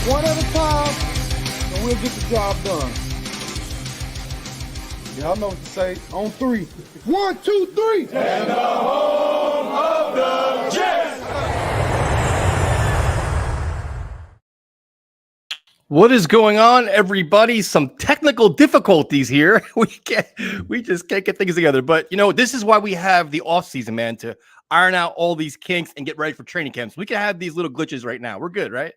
One at a time, and we'll get the job done. Y'all know what to say. On three. 1, 2, 3. And the home of the Jets. What is going on, everybody? Some technical difficulties here. We just can't get things together. But you know, this is why we have the off season, man, to iron out all these kinks and get ready for training camps. We can have these little glitches right now. We're good, right?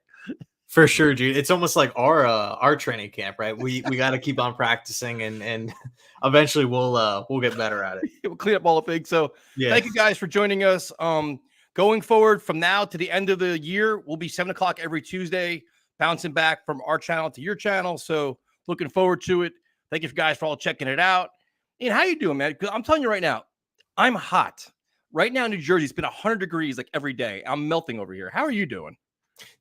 For sure, dude. It's almost like our training camp, right? We got to keep on practicing, and eventually we'll get better at it. We'll clean up all the things. So yeah. Thank you guys for joining us. Going forward from now to the end of the year, we'll be 7 o'clock every Tuesday, bouncing back from our channel to your channel. So looking forward to it. Thank you guys for all checking it out. And how you doing, man? Because I'm telling you right now, I'm hot. Right now in New Jersey, it's been 100 degrees like every day. I'm melting over here. How are you doing?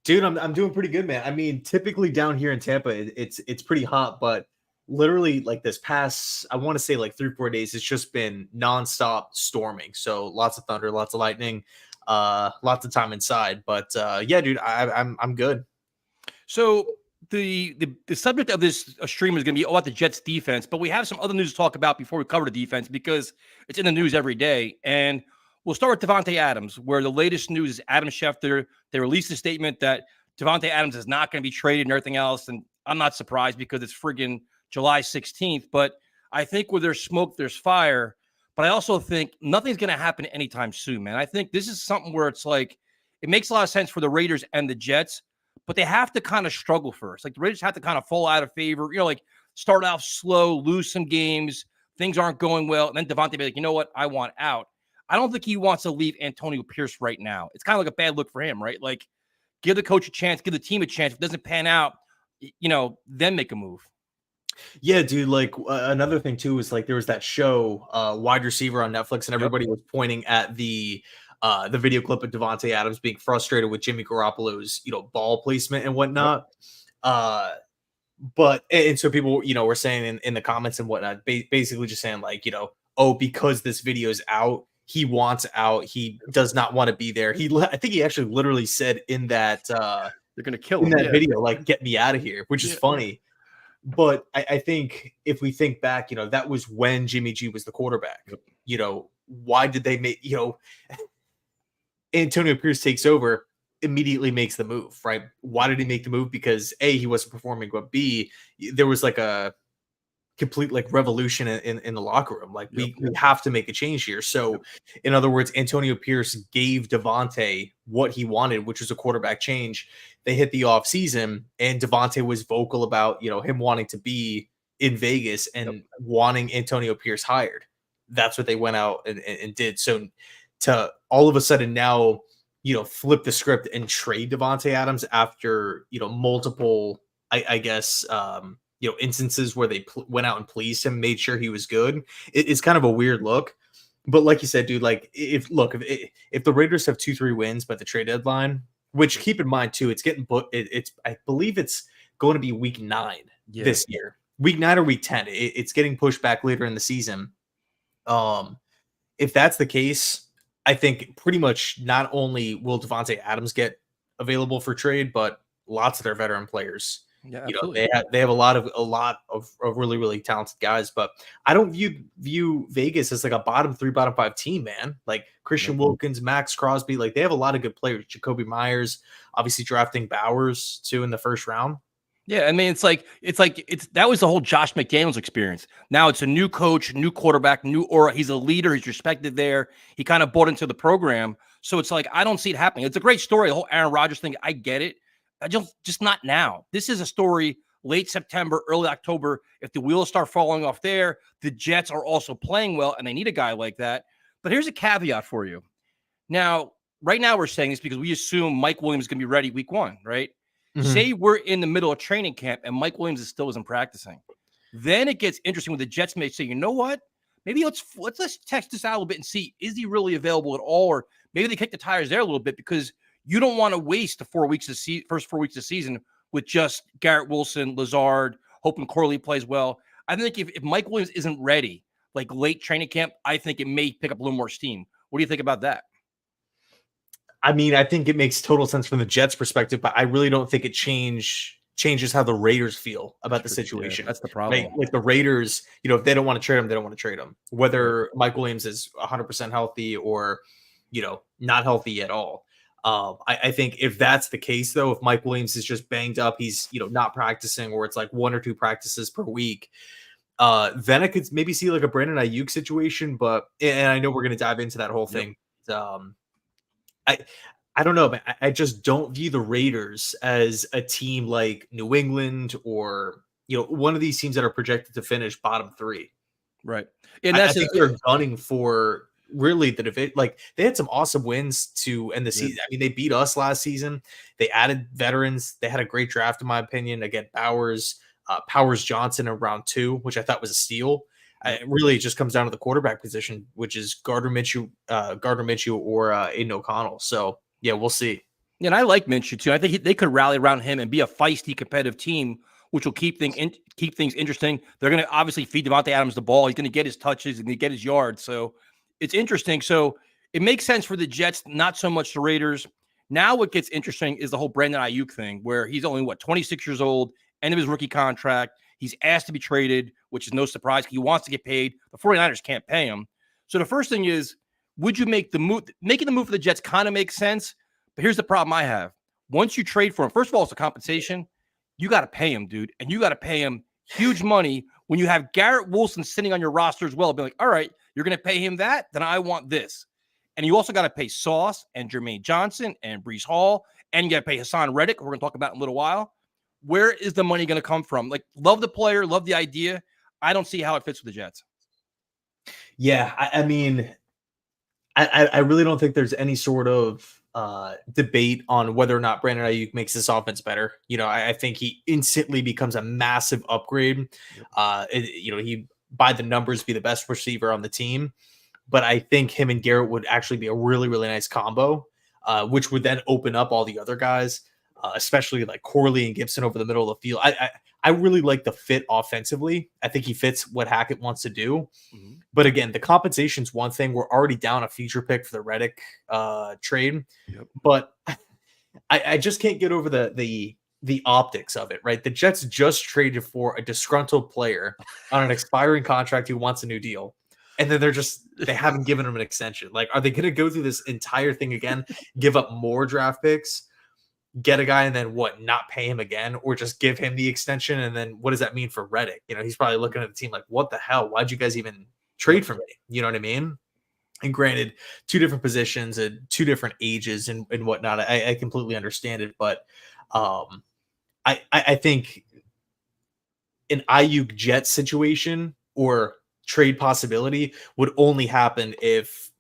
Dude, I'm doing pretty good, man. I mean, typically down here in Tampa, it's pretty hot, but literally like this past, I want to say like 3-4 days, it's just been nonstop storming. So lots of thunder, lots of lightning, lots of time inside. But yeah, dude, I'm good. So the subject of this stream is going to be about the Jets defense, but we have some other news to talk about before we cover the defense because it's in the news every day. And we'll start with Davante Adams, where the latest news is Adam Schefter. They released a statement that Davante Adams is not going to be traded and everything else. And I'm not surprised because it's friggin' July 16th. But I think where there's smoke, there's fire. But I also think nothing's going to happen anytime soon, man. I think this is something where it's like, it makes a lot of sense for the Raiders and the Jets, but they have to kind of struggle first. Like the Raiders have to kind of fall out of favor, you know, like start off slow, lose some games, things aren't going well. And then Davante be like, you know what? I want out. I don't think he wants to leave Antonio Pierce right now. It's kind of like a bad look for him, right? Like, give the coach a chance, give the team a chance. If it doesn't pan out, you know, then make a move. Yeah, dude. Like another thing too is like there was that show, Wide Receiver on Netflix, and everybody was pointing at the video clip of Davante Adams being frustrated with Jimmy Garoppolo's ball placement and whatnot. But so people were saying in the comments and whatnot, basically just saying like oh, because this video is out, he wants out. He does not want to be there. I think he actually literally said in that they're gonna kill him in that video, like, get me out of here, which is funny. But I think if we think back, that was when Jimmy G was the quarterback. Why did they make Antonio Pierce takes over, immediately makes the move, right? Why did he make the move? Because A, he wasn't performing, but B, there was like a complete like revolution in the locker room. Like we have to make a change here. So in other words, Antonio Pierce gave Davante what he wanted, which was a quarterback change. They hit the off season and Davante was vocal about, him wanting to be in Vegas and wanting Antonio Pierce hired. That's what they went out and did. So to all of a sudden now, flip the script and trade Davante Adams after, multiple, I guess, instances where they went out and pleased him, made sure he was good. It's kind of a weird look, but like you said, dude, like if the Raiders have 2-3 wins by the trade deadline, which keep in mind too, it's getting booked. I believe it's going to be week 9 this year, week 9 or week 10. It's getting pushed back later in the season. If that's the case, I think pretty much not only will Davante Adams get available for trade, but lots of their veteran players. Yeah, they have a lot of really, really talented guys, but I don't view Vegas as like a bottom 3, bottom 5 team, man. Like Christian Wilkins, Max Crosby, like they have a lot of good players. Jacoby Myers, obviously drafting Bowers too in the first round. Yeah, I mean, it's that was the whole Josh McDaniels experience. Now it's a new coach, new quarterback, new aura. He's a leader. He's respected there. He kind of bought into the program. So it's like, I don't see it happening. It's a great story. The whole Aaron Rodgers thing, I get it. I just not now. This is a story late September, early October. If the wheels start falling off there, the Jets are also playing well, and they need a guy like that. But here's a caveat for you. Now, right now we're saying this because we assume Mike Williams is going to be ready week 1, right? Mm-hmm. Say we're in the middle of training camp and Mike Williams still isn't practicing. Then it gets interesting when the Jets may say, you know what? Maybe let's test this out a little bit and see, is he really available at all? Or maybe they kick the tires there a little bit because you don't want to waste the 4 weeks of first 4 weeks of the season with just Garrett Wilson, Lazard, hoping Corley plays well. I think if Mike Williams isn't ready, like late training camp, I think it may pick up a little more steam. What do you think about that? I mean, I think it makes total sense from the Jets' perspective, but I really don't think it changes how the Raiders feel about the situation. Yeah, that's the Right? problem. Like the Raiders, if they don't want to trade him, they don't want to trade him. Whether Mike Williams is 100% healthy or, not healthy at all. I think if that's the case, though, if Mike Williams is just banged up, he's, not practicing, or it's like 1 or 2 practices per week, then I could maybe see like a Brandon Aiyuk situation. But, and I know we're going to dive into that whole thing. I don't know, man. I just don't view the Raiders as a team like New England or, one of these teams that are projected to finish bottom 3. Right. And I think they're gunning for really the division. Like, they had some awesome wins to end the season. I mean, they beat us last season. They added veterans. They had a great draft, in my opinion. Again, Powers Johnson in round 2, which I thought was a steal. It really just comes down to the quarterback position, which is Gardner Minshew or Aiden O'Connell. So yeah, we'll see. And I like Minshew too. I think they could rally around him and be a feisty, competitive team, which will keep things interesting. They're going to obviously feed Devontae Adams the ball. He's going to get his touches and get his yards. So it's interesting. So it makes sense for the Jets, not so much the Raiders. Now what gets interesting is the whole Brandon Aiyuk thing, where he's only 26 years old, end of his rookie contract. He's asked to be traded, which is no surprise. He wants to get paid. The 49ers can't pay him. So the first thing is, would you make the move? Making the move for the Jets kind of makes sense. But here's the problem I have. Once you trade for him, first of all, it's a compensation. You got to pay him, dude. And you got to pay him huge money when you have Garrett Wilson sitting on your roster as well. Be like, all right, you're going to pay him that? Then I want this. And you also got to pay Sauce and Jermaine Johnson and Breece Hall. And you got to pay Hassan Reddick, who we're going to talk about in a little while. Where is the money going to come from? Like, love the player, love the idea. I don't see how it fits with the Jets. Yeah, I mean, I really don't think there's any sort of debate on whether or not Brandon Aiyuk makes this offense better. I think he instantly becomes a massive upgrade. He, by the numbers, be the best receiver on the team. But I think him and Garrett would actually be a really, really nice combo, which would then open up all the other guys. Especially like Corley and Gibson over the middle of the field. I really like the fit offensively. I think he fits what Hackett wants to do. Mm-hmm. But again, the compensation's one thing. We're already down a future pick for the Reddick trade. Yep. But I just can't get over the optics of it, right? The Jets just traded for a disgruntled player on an expiring contract who wants a new deal. And then they haven't given him an extension. Like, are they going to go through this entire thing again, give up more draft picks, get a guy and then not pay him again, or just give him the extension? And then what does that mean for Reddick? He's probably looking at the team like, what the hell? Why'd you guys even trade for me? You know what I mean? And granted, 2 different positions and 2 different ages and whatnot. I completely understand it. But I think an Aiyuk Jet situation or trade possibility would only happen if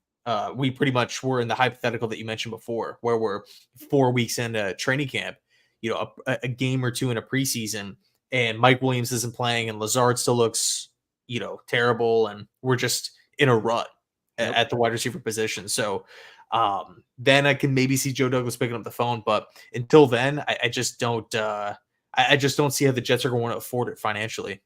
we pretty much were in the hypothetical that you mentioned before, where we're 4 weeks into training camp, a game or 2 in a preseason, and Mike Williams isn't playing and Lazard still looks, terrible, and we're just in a rut at the wide receiver position. So then I can maybe see Joe Douglas picking up the phone, but until then, I just don't see how the Jets are going to afford it financially.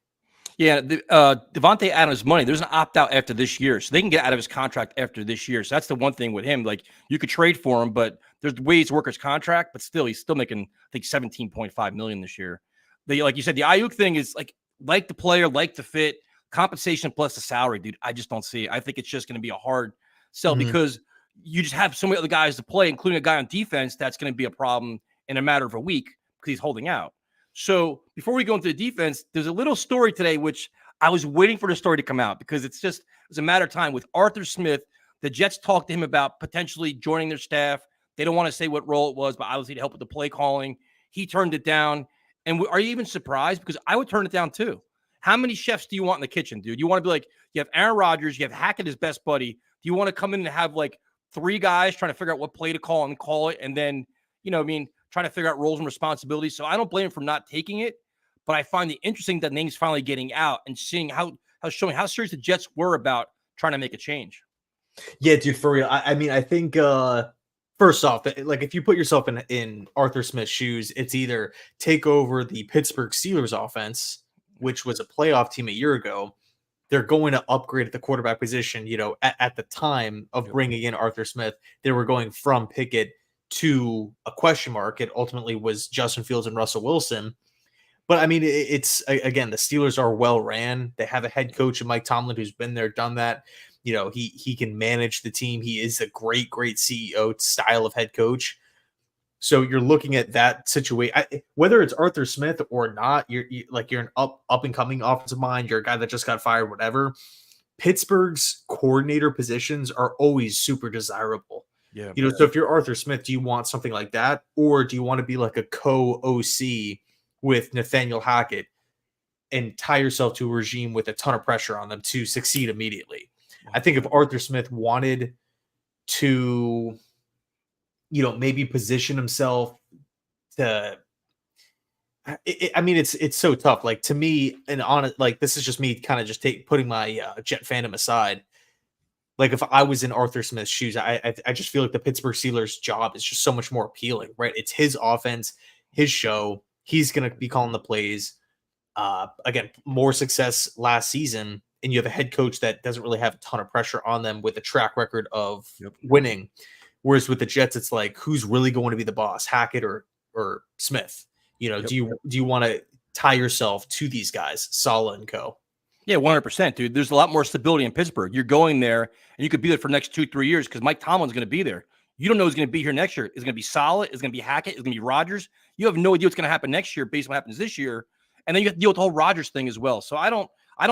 Yeah, Devontae Adams' money, there's an opt-out after this year, so they can get out of his contract after this year. So that's the one thing with him. Like, you could trade for him, but there's ways to work his contract, but still, he's still making, I think, $17.5 million this year. Like you said, the Aiyuk thing is like the player, like the fit, compensation plus the salary, dude. I just don't see it. I think it's just going to be a hard sell because you just have so many other guys to play, including a guy on defense that's going to be a problem in a matter of a week because he's holding out. So before we go into the defense, there's a little story today, which I was waiting for the story to come out because it's a matter of time with Arthur Smith. The Jets talked to him about potentially joining their staff. They don't want to say what role it was, but obviously to help with the play calling. He turned it down. And are you even surprised? Because I would turn it down too. How many chefs do you want in the kitchen, dude? You want to be like, you have Aaron Rodgers, you have Hackett, his best buddy. Do you want to come in and have like 3 guys trying to figure out what play to call and call it? And then, trying to figure out roles and responsibilities. So I don't blame him for not taking it, but I find it interesting that name's finally getting out and seeing how showing how serious the Jets were about trying to make a change. Yeah, dude, for real. I mean, I think first off, like if you put yourself in Arthur Smith's shoes, it's either take over the Pittsburgh Steelers offense, which was a playoff team a year ago. They're going to upgrade at the quarterback position. At the time of bringing in Arthur Smith, they were going from Pickett to a question mark. It ultimately was Justin Fields and Russell Wilson. But I mean, it's again, the Steelers are well ran. They have a head coach in Mike Tomlin who's been there, done that. You know, he can manage the team. He is a great CEO style of head coach. So you're looking at that situation, whether it's Arthur Smith or not. You're an up and coming offensive mind. You're a guy that just got fired, whatever. Pittsburgh's coordinator positions are always super desirable. Yeah. You know, so if you're Arthur Smith, do you want something like that, or do you want to be like a co-OC with Nathaniel Hackett and tie yourself to a regime with a ton of pressure on them to succeed immediately? I think if Arthur Smith wanted to, you know, maybe position himself to, I mean, it's so tough. Like, to me, and on it, like, this is just me kind of just putting my Jet fandom aside. Like, if I was in Arthur Smith's shoes, I just feel like the Pittsburgh Steelers job is just so much more appealing, right? It's his offense, his show. He's going to be calling the plays. Again, more success last season, and you have a head coach that doesn't really have a ton of pressure on them with a track record of winning. Whereas with the Jets, it's like, who's really going to be the boss, Hackett or Smith? You know, do you want to tie yourself to these guys, Saleh and co? Yeah, 100%, dude. There's a lot more stability in Pittsburgh. You're going there, and you could be there for the next 2-3 years because Mike Tomlin's going to be there. You don't know who's going to be here next year. It's going to be Saleh. It's going to be Hackett. It's going to be Rodgers. You have no idea what's going to happen next year based on what happens this year. And then you have to deal with the whole Rodgers thing as well. So I don't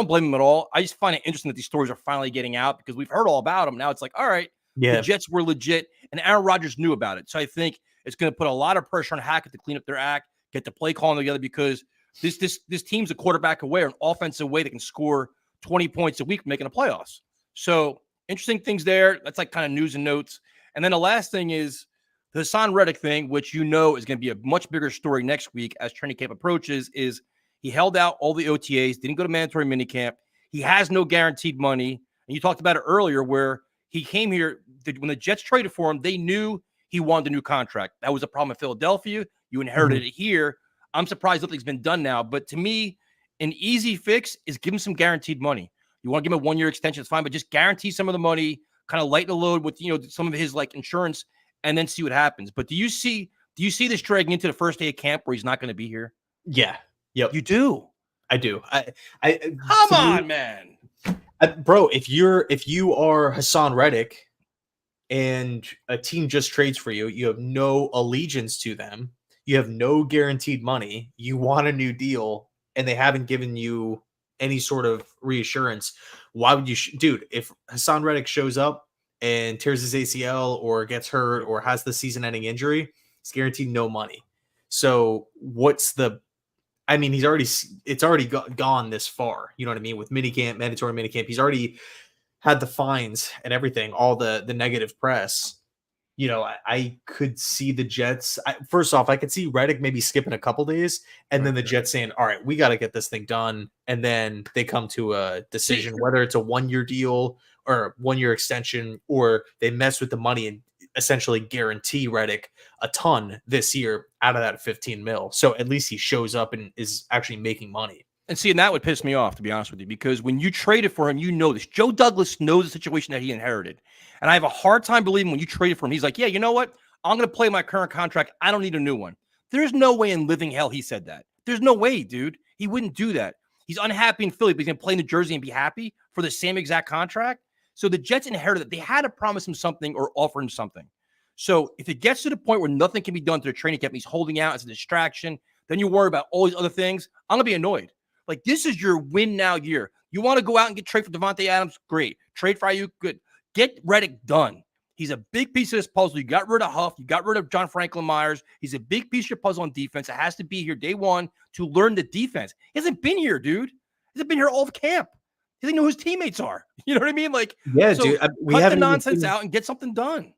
blame him at all. I just find it interesting that these stories are finally getting out because we've heard all about them. Now it's like, all right, the Jets were legit, and Aaron Rodgers knew about it. So I think it's going to put a lot of pressure on Hackett to clean up their act, get the play calling together, because this team's a quarterback away or an offensive way that can score 20 points a week making the playoffs. So interesting things there. That's like kind of news and notes. And then the last thing is the Hassan Reddick thing, which you know is going to be a much bigger story next week as training camp approaches, is he held out all the OTAs, didn't go to mandatory minicamp. He has no guaranteed money. And you talked about it earlier where he came here, when the Jets traded for him, they knew he wanted a new contract. That was a problem in Philadelphia. You inherited it here. I'm surprised nothing's been done now. But to me, an easy fix is give him some guaranteed money. You want to give him a 1-year extension, it's fine, but just guarantee some of the money, kind of lighten the load with, you know, some of his like insurance, and then see what happens. But do you see this dragging into the first day of camp where he's not going to be here? Yeah. Yep. You do. I do. Come on, man. Bro, if you are Hassan Reddick and a team just trades for you, you have no allegiance to them, you have no guaranteed money, you want a new deal, and they haven't given you any sort of reassurance, why would you dude, if Hassan Reddick shows up and tears his ACL or gets hurt or has the season-ending injury, he's guaranteed no money. So what's the I mean, it's already gone this far. You know what I mean? With minicamp, mandatory minicamp, he's already had the fines and everything, all the negative press. You know, I could see the Jets. First off, I could see Reddick maybe skipping a couple days, and then the Jets saying, all right, we got to get this thing done. And then they come to a decision, whether it's a 1-year deal or 1-year extension, or they mess with the money and essentially guarantee Reddick a ton this year out of that 15 mil. So at least he shows up and is actually making money. And see, and that would piss me off, to be honest with you, because when you traded for him, you know this. Joe Douglas knows the situation that he inherited. And I have a hard time believing when you traded for him, he's like, yeah, you know what? I'm going to play my current contract. I don't need a new one. There's no way in living hell he said that. There's no way, dude. He wouldn't do that. He's unhappy in Philly, but he's going to play in New Jersey and be happy for the same exact contract. So the Jets inherited that. They had to promise him something or offer him something. So if it gets to the point where nothing can be done to the training camp, he's holding out as a distraction, then you worry about all these other things, I'm going to be annoyed. Like, this is your win now year. You want to go out and get trade for Devontae Adams? Great. Trade for Aiyuk? Good. Get Reddick done. He's a big piece of this puzzle. You got rid of Huff. You got rid of John Franklin Myers. He's a big piece of your puzzle on defense. It has to be here day one to learn the defense. He hasn't been here, dude. He hasn't been here all of camp. He doesn't know who his teammates are. You know what I mean? Like, yeah, so dude. We cut haven't the nonsense out and get something done.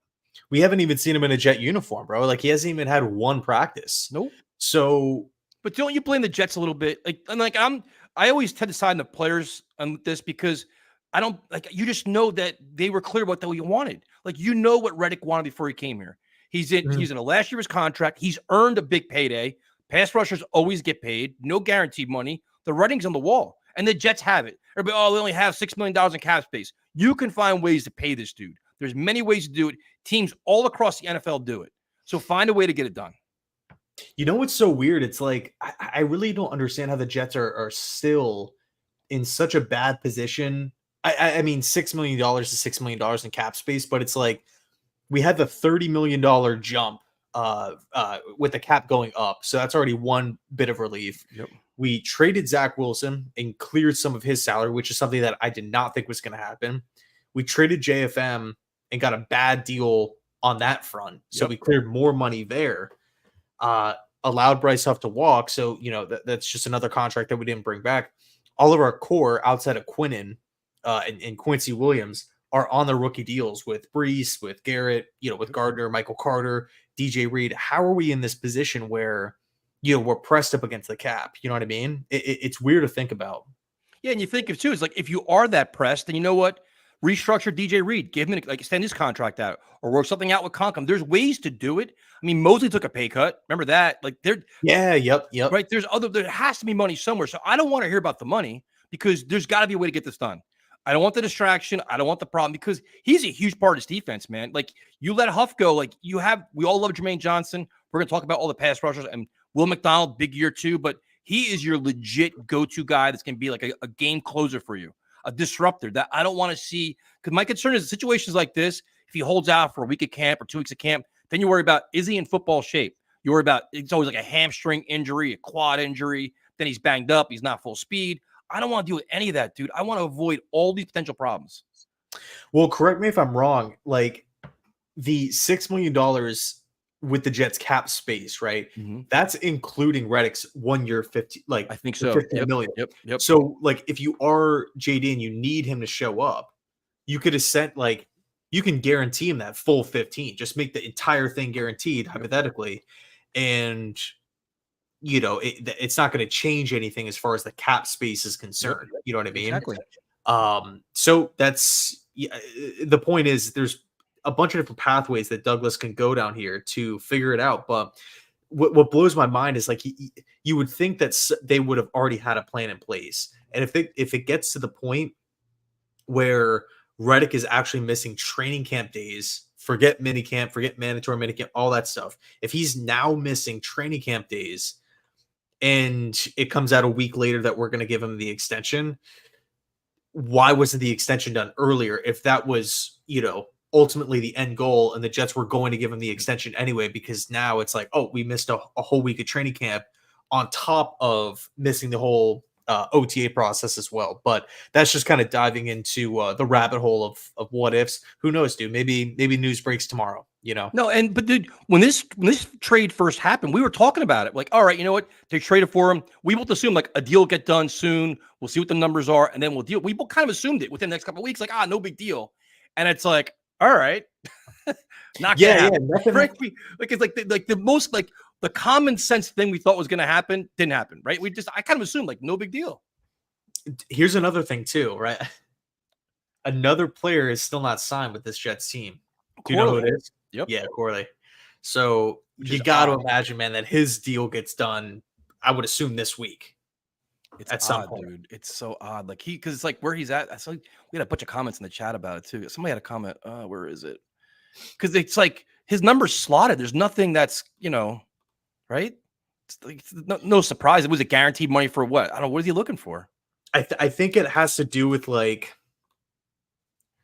We haven't even seen him in a Jet uniform, bro. Like, he hasn't even had one practice. Nope. So, but don't you blame the Jets a little bit? I always tend to side on the players on this because you just know that they were clear about what you wanted. Like, you know what Reddick wanted before he came here. He's in the last year of his contract. He's earned a big payday. Pass rushers always get paid. No guaranteed money. The writing's on the wall. And the Jets have it. Everybody, they only have $6 million in cap space. You can find ways to pay this dude. There's many ways to do it. Teams all across the NFL do it. So find a way to get it done. You know what's so weird? It's like I really don't understand how the Jets are still in such a bad position. I mean, $6 million to $6 million in cap space, but it's like we had the $30 million jump with the cap going up. So that's already one bit of relief. Yep. We traded Zach Wilson and cleared some of his salary, which is something that I did not think was going to happen. We traded JFM and got a bad deal on that front. So we cleared more money there. Allowed Bryce Huff to walk. So, that's just another contract that we didn't bring back. All of our core outside of Quinnen and Quincy Williams are on the rookie deals with Brees, with Garrett, with Gardner, Michael Carter, DJ Reed. How are we in this position where, we're pressed up against the cap? You know what I mean? It's weird to think about. Yeah, and you think of too, it's like if you are that pressed, then you know what? Restructure DJ Reed, give him extend his contract out, or work something out with Concom. There's ways to do it. I mean, Mosley took a pay cut. Remember that? Yep. Right. There has to be money somewhere. So I don't want to hear about the money because there's got to be a way to get this done. I don't want the distraction. I don't want the problem because he's a huge part of his defense, man. Like you let Huff go, we all love Jermaine Johnson. We're going to talk about all the pass rushers and Will McDonald, big year too, but he is your legit go-to guy that's going to be like a game closer for you. A disruptor that I don't want to see, because my concern is situations like this. If he holds out for a week of camp or 2 weeks of camp, then you worry about, is he in football shape? You worry about, it's always like a hamstring injury, a quad injury. Then he's banged up. He's not full speed. I don't want to deal with any of that, dude. I want to avoid all these potential problems. Well, correct me if I'm wrong. Like the $6 million with the Jets cap space, right? Mm-hmm. That's including Reddick's 1 year 50, I think so. 15 million. Yep. So like if you are JD and you need him to show up, you could have sent you can guarantee him that full 15. Just make the entire thing guaranteed hypothetically. And it's not going to change anything as far as the cap space is concerned. Yep. You know what I mean? Exactly. So that's the point is there's a bunch of different pathways that Douglas can go down here to figure it out. But what blows my mind is like you would think that they would have already had a plan in place. And if it gets to the point where Reddick is actually missing training camp days, forget minicamp, forget mandatory minicamp, all that stuff. If he's now missing training camp days and it comes out a week later that we're going to give him the extension, why wasn't the extension done earlier? If that was, ultimately the end goal and the Jets were going to give him the extension anyway, because now it's like, oh, we missed a whole week of training camp on top of missing the whole OTA process as well. But that's just kind of diving into the rabbit hole of what ifs. Who knows, dude? Maybe news breaks tomorrow, No, but dude, when this trade first happened, we were talking about it. Like, all right, you know what? They traded for him. We both assumed like a deal will get done soon. We'll see what the numbers are, and then we'll deal. We both kind of assumed it within the next couple of weeks, like, no big deal. And it's like, all right, not gonna happen. Right? It's like the most the common sense thing we thought was going to happen didn't happen, right? I kind of assumed like no big deal. Here's another thing too, right? Another player is still not signed with this Jets team. Do you know who it is? Yep. Yeah, Corley. So you got to imagine, man, that his deal gets done, I would assume this week. It's at some point, dude. It's so odd. Like because it's like where he's at. We had a bunch of comments in the chat about it too. Somebody had a comment. Where is it? Because it's like his number's slotted. There's nothing that's right. It's like no surprise. It was a guaranteed money for what? I don't know. What is he looking for? I think it has to do with like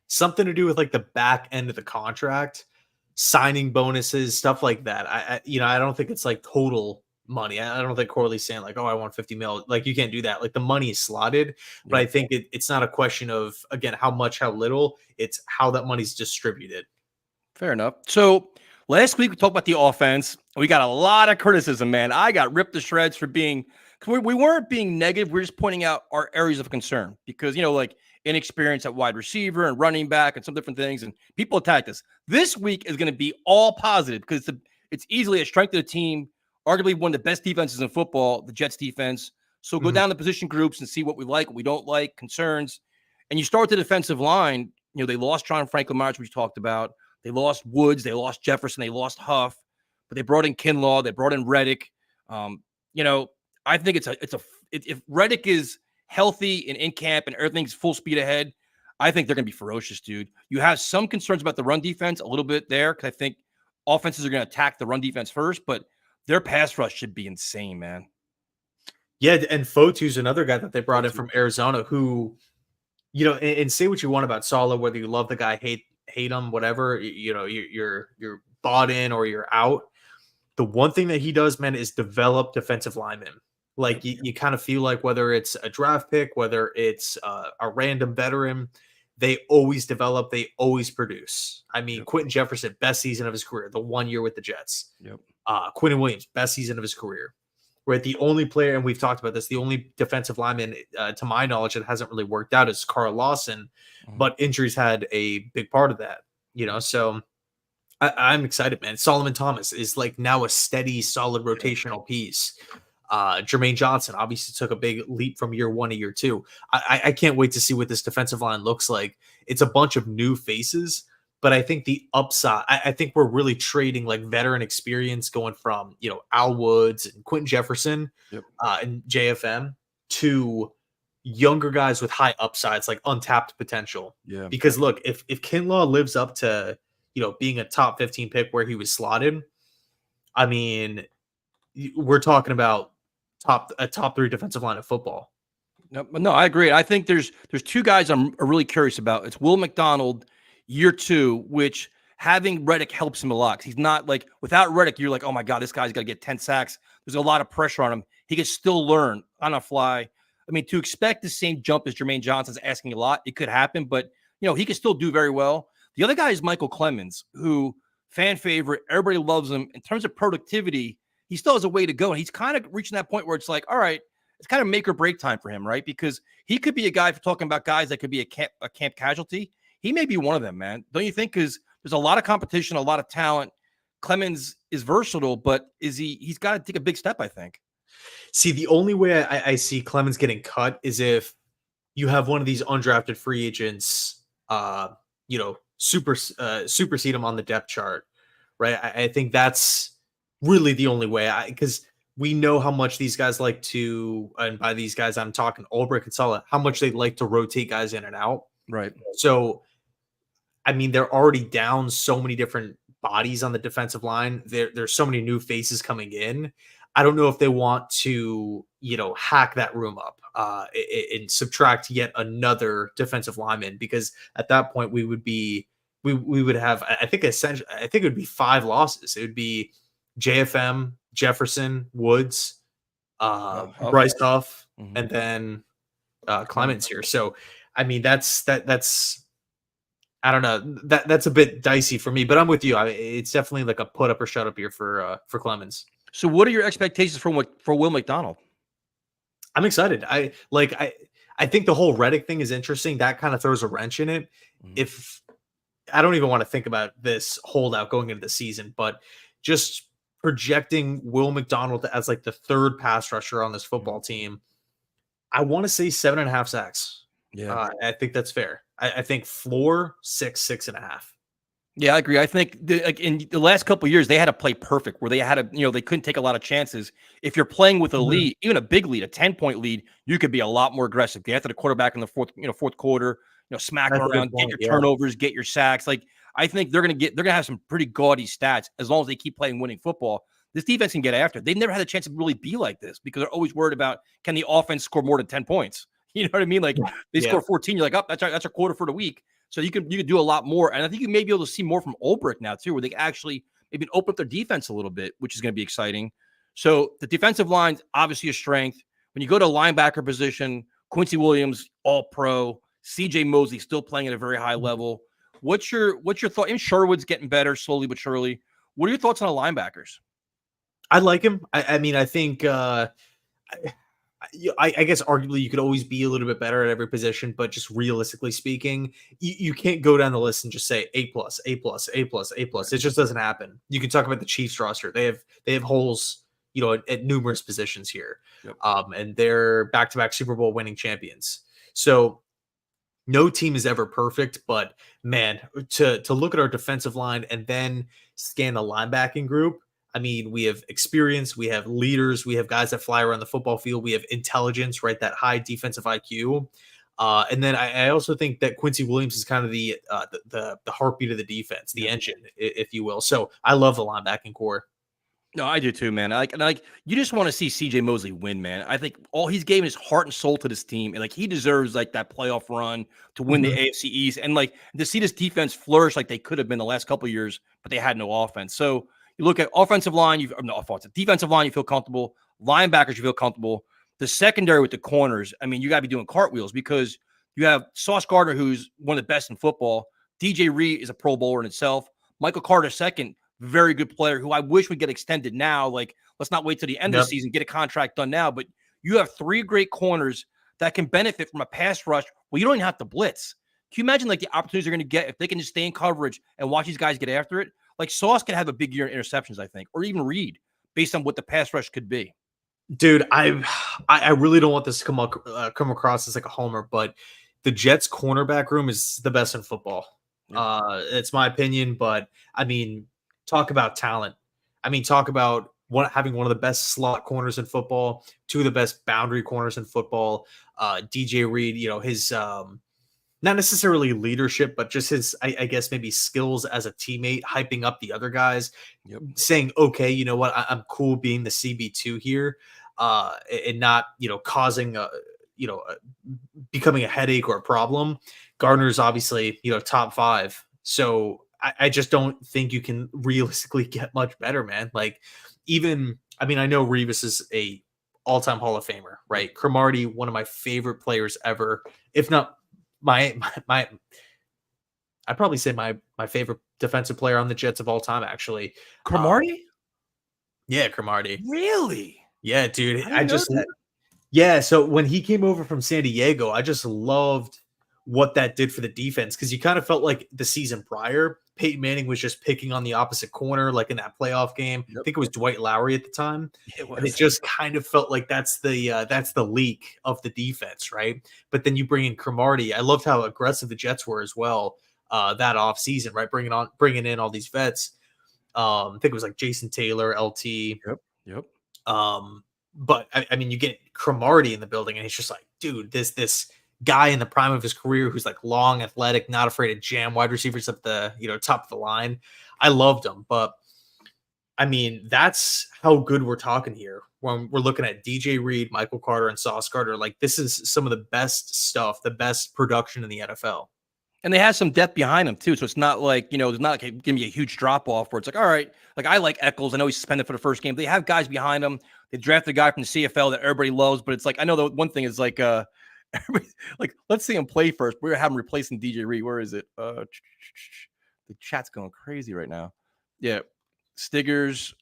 something to do with like the back end of the contract, signing bonuses, stuff like that. I don't think it's like total money. I don't think Corley's saying like, oh, I want 50 mil. Like you can't do that. Like the money is slotted, but I think it's not a question of, again, how much, how little. It's how that money's distributed. Fair enough. So last week we talked about the offense. We got a lot of criticism, man. I got ripped to shreds for we weren't being negative. We're just pointing out our areas of concern because, like inexperience at wide receiver and running back and some different things. And people attacked us. This week is going to be all positive because it's easily a strength of the team. Arguably one of the best defenses in football, the Jets defense. So go down the position groups and see what we like, what we don't like, concerns. And you start with the defensive line. They lost John Franklin Myers, which we talked about. They lost Woods. They lost Jefferson. They lost Huff. But they brought in Kinlaw. They brought in Reddick. I think if Reddick is healthy and in camp and everything's full speed ahead, I think they're going to be ferocious, dude. You have some concerns about the run defense a little bit there because I think offenses are going to attack the run defense first, but their pass rush should be insane, man. Yeah, and Fotu's another guy that they brought in from Arizona who, and say what you want about Saleh, whether you love the guy, hate him, whatever, you're bought in or you're out. The one thing that he does, man, is develop defensive linemen. Like you kind of feel like whether it's a draft pick, whether it's a random veteran, they always develop, they always produce. I mean, Quentin Jefferson, best season of his career, the 1 year with the Jets. Quentin Williams, best season of his career. Right, the only player, and we've talked about this, the only defensive lineman, to my knowledge, that hasn't really worked out is Carl Lawson, but injuries had a big part of that, so I'm excited, man. Solomon Thomas is like now a steady, solid rotational piece. Jermaine Johnson obviously took a big leap from year 1 to year 2. I can't wait to see what this defensive line looks like. It's a bunch of new faces, but I think the upside, I think we're really trading like veteran experience going from, Al Woods and Quentin Jefferson and JFM to younger guys with high upsides, like untapped potential. Yeah. Because look, if Kinlaw lives up to, being a top 15 pick where he was slotted, I mean, we're talking about a top 3 defensive line of football. No, I agree. I think there's 2 guys I'm really curious about. It's Will McDonald, year 2, which having Reddick helps him a lot. He's not like, without Reddick, you're like, oh my God, this guy's got to get 10 sacks. There's a lot of pressure on him. He can still learn on a fly. I mean, to expect the same jump as Jermaine Johnson's asking a lot. It could happen, but he can still do very well. The other guy is Michael Clemens, who fan favorite. Everybody loves him. In terms of productivity, he still has a way to go. And he's kind of reaching that point where it's like, all right, it's kind of make or break time for him, right? Because he could be a guy, for talking about guys that could be a camp casualty. He may be one of them, man. Don't you think? Because there's a lot of competition, a lot of talent. Clemens is versatile, but he's got to take a big step, I think. See, the only way I see Clemens getting cut is if you have one of these undrafted free agents, supersede him on the depth chart, right? I think that's really the only way, because we know how much these guys like to, and by these guys, I'm talking Ulbrich and Saleh, how much they like to rotate guys in and out. Right. So, I mean, they're already down so many different bodies on the defensive line. There's so many new faces coming in. I don't know if they want to, hack that room up and subtract yet another defensive lineman, because at that point we would have, I think it would be 5 losses. It would be JFM, Jefferson, Woods, Bryce Huff, and then Clemens here. So, I mean, that's I don't know. That's a bit dicey for me, but I'm with you. It's definitely like a put up or shut up here for Clemens. So, what are your expectations for Will McDonald? I'm excited. I think the whole Reddick thing is interesting. That kind of throws a wrench in it. If I don't even want to think about this holdout going into the season, but just projecting Will McDonald as like the 3rd pass rusher on this football team, I want to say 7.5 sacks. Yeah, I think that's fair. I think floor 6.5. Yeah, I agree. I think in the last couple of years, they had to play perfect, where they had to, they couldn't take a lot of chances. If you're playing with a lead, even a big lead, a 10-point lead, you could be a lot more aggressive. Get after the quarterback in the fourth quarter, smack him around, get your turnovers, get your sacks. Like, I think they're gonna have some pretty gaudy stats as long as they keep playing winning football. This defense can get after. They've never had a chance to really be like this, because they're always worried about, can the offense score more than 10 points? You know what I mean? Like, they score 14, you're like, oh, that's our quarter for the week. So you can do a lot more. And I think you may be able to see more from Ulbrich now too, where they actually maybe open up their defense a little bit, which is going to be exciting. So the defensive line's obviously a strength. When you go to linebacker position, Quincy Williams, all pro, CJ Mosley still playing at a very high level. What's your thought? And Sherwood's getting better slowly but surely. What are your thoughts on the linebackers? I like him. I mean, I think I guess arguably you could always be a little bit better at every position, but just realistically speaking, you can't go down the list and just say A+, A+, A+, A+. It just doesn't happen. You can talk about the Chiefs roster. They have holes, at numerous positions here. Yep. And they're back-to-back Super Bowl winning champions. So no team is ever perfect, but man, to look at our defensive line and then scan the linebacking group, I mean, we have experience, we have leaders, we have guys that fly around the football field, we have intelligence, right? That high defensive IQ. And then I also think that Quincy Williams is kind of the heartbeat of the defense, the engine, if you will. So I love the linebacking core. No, I do too, man. Like you just want to see CJ Mosley win, man. I think all he's given his heart and soul to this team, and like he deserves like that playoff run to win the AFC East, and like to see this defense flourish like they could have been the last couple of years, but they had no offense. So you look at offensive line, defensive line, you feel comfortable. Linebackers, you feel comfortable. The secondary with the corners, I mean, you got to be doing cartwheels because you have Sauce Gardner, who's one of the best in football. DJ Reed is a Pro Bowler in itself. Michael Carter, second. Very good player who I wish would get extended now. Like, let's not wait till the end of the season, get a contract done now. But you have 3 great corners that can benefit from a pass rush. Well, you don't even have to blitz. Can you imagine like the opportunities they're going to get if they can just stay in coverage and watch these guys get after it? Like Sauce can have a big year in interceptions, I think, or even Reed based on what the pass rush could be. Dude, I really don't want this to come across as like a homer, but the Jets cornerback room is the best in football. It's my opinion, but I mean, talk about talent. I mean, talk about having one of the best slot corners in football, 2 of the best boundary corners in football. DJ Reed, you know, his not necessarily leadership, but just his, I guess, maybe skills as a teammate, hyping up the other guys, saying, okay, you know what, I'm cool being the CB2 here, and not, you know, causing becoming a headache or a problem. Gardner's obviously, you know, top 5. So I just don't think you can realistically get much better, man. Like, even, I mean, I know Revis is a all-time Hall of Famer, right? Cromartie, one of my favorite players ever, if not my I'd probably say my favorite defensive player on the Jets of all time, actually. Cromartie? Yeah, Cromartie. Really? Yeah, dude. Yeah. So when he came over from San Diego, I just loved what that did for the defense, because you kind of felt like the season prior, Peyton Manning was just picking on the opposite corner, like in that playoff game. I think it was Dwight Lowry at the time. And it just kind of felt like that's the leak of the defense, right? But then you bring in Cromartie. I loved how aggressive the Jets were as well that offseason, right? Bringing in all these vets. I think it was like Jason Taylor, LT. Yep. But I mean, you get Cromartie in the building, and he's just like, dude, this guy in the prime of his career who's like long, athletic, not afraid to jam wide receivers up the, you know, top of the line. I loved him. But I mean, that's how good we're talking here when we're looking at DJ Reed, Michael Carter, and Sauce Gardner. Like, this is some of the best stuff, the best production in the NFL. And they have some depth behind them too. So it's not like, you know, there's not like going to be a huge drop off where it's like, all right, like I like Eccles. I know he's suspended for the first game. They have guys behind them. They drafted a guy from the CFL that everybody loves, but it's like, I know the one thing is like, like, let's see him play first. We're having replacing DJ Reed. Where is it? The chat's going crazy right now. Yeah. Stiggers.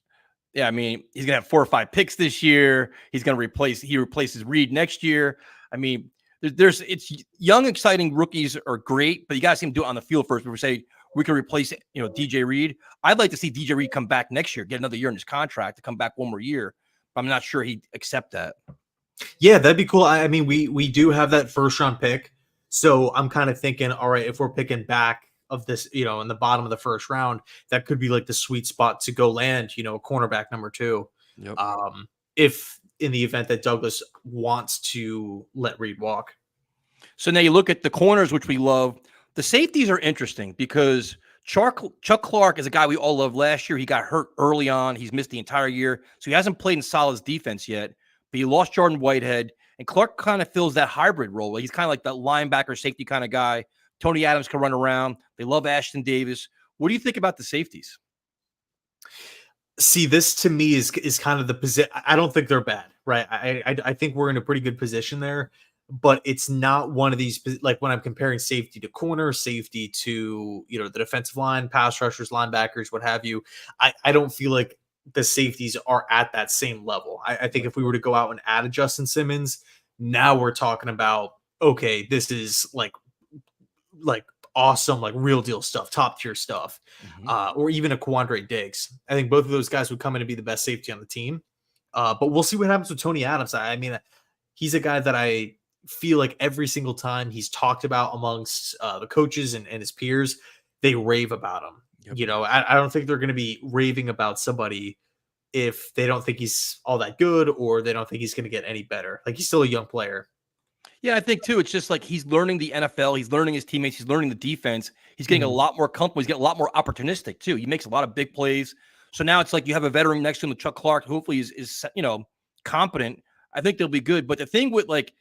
Yeah. I mean, he's going to have 4 or 5 picks this year. He's going to replaces Reed next year. I mean, it's young, exciting rookies are great, but you got to see him do it on the field first. We say we can replace, you know, DJ Reed. I'd like to see DJ Reed come back next year, get another year in his contract to come back one more year. But I'm not sure he'd accept that. Yeah, that'd be cool. I mean, we do have that first round pick. So I'm kind of thinking, all right, if we're picking back of this, you know, in the bottom of the first round, that could be like the sweet spot to go land, you know, cornerback number 2. Yep. If in the event that Douglas wants to let Reed walk. So now you look at the corners, which we love. The safeties are interesting because Chuck Clark is a guy we all loved last year. He got hurt early on. He's missed the entire year. So he hasn't played in solid defense yet. But he lost Jordan Whitehead. And Clark kind of fills that hybrid role. He's kind of like that linebacker safety kind of guy. Tony Adams can run around. They love Ashton Davis. What do you think about the safeties? See, this to me is kind of the position. I don't think they're bad, right? I think we're in a pretty good position there, but it's not one of these, like when I'm comparing safety to corner, safety to, you know, the defensive line, pass rushers, linebackers, what have you. I don't feel like the safeties are at that same level. I think if we were to go out and add a Justin Simmons, now we're talking about, okay, this is like awesome, like real deal stuff, top tier stuff, or even a Quandre Diggs. I think both of those guys would come in to be the best safety on the team. But we'll see what happens with Tony Adams. I mean, he's a guy that I feel like every single time he's talked about amongst the coaches and his peers, they rave about him. Yep. You know, I don't think they're going to be raving about somebody if they don't think he's all that good or they don't think he's going to get any better. Like, he's still a young player. Yeah, I think too. It's just like he's learning the NFL. He's learning his teammates. He's learning the defense. He's getting a lot more comfortable. He's getting a lot more opportunistic too. He makes a lot of big plays. So now it's like you have a veteran next to him, Chuck Clark, who hopefully is competent. I think they'll be good. But the thing with like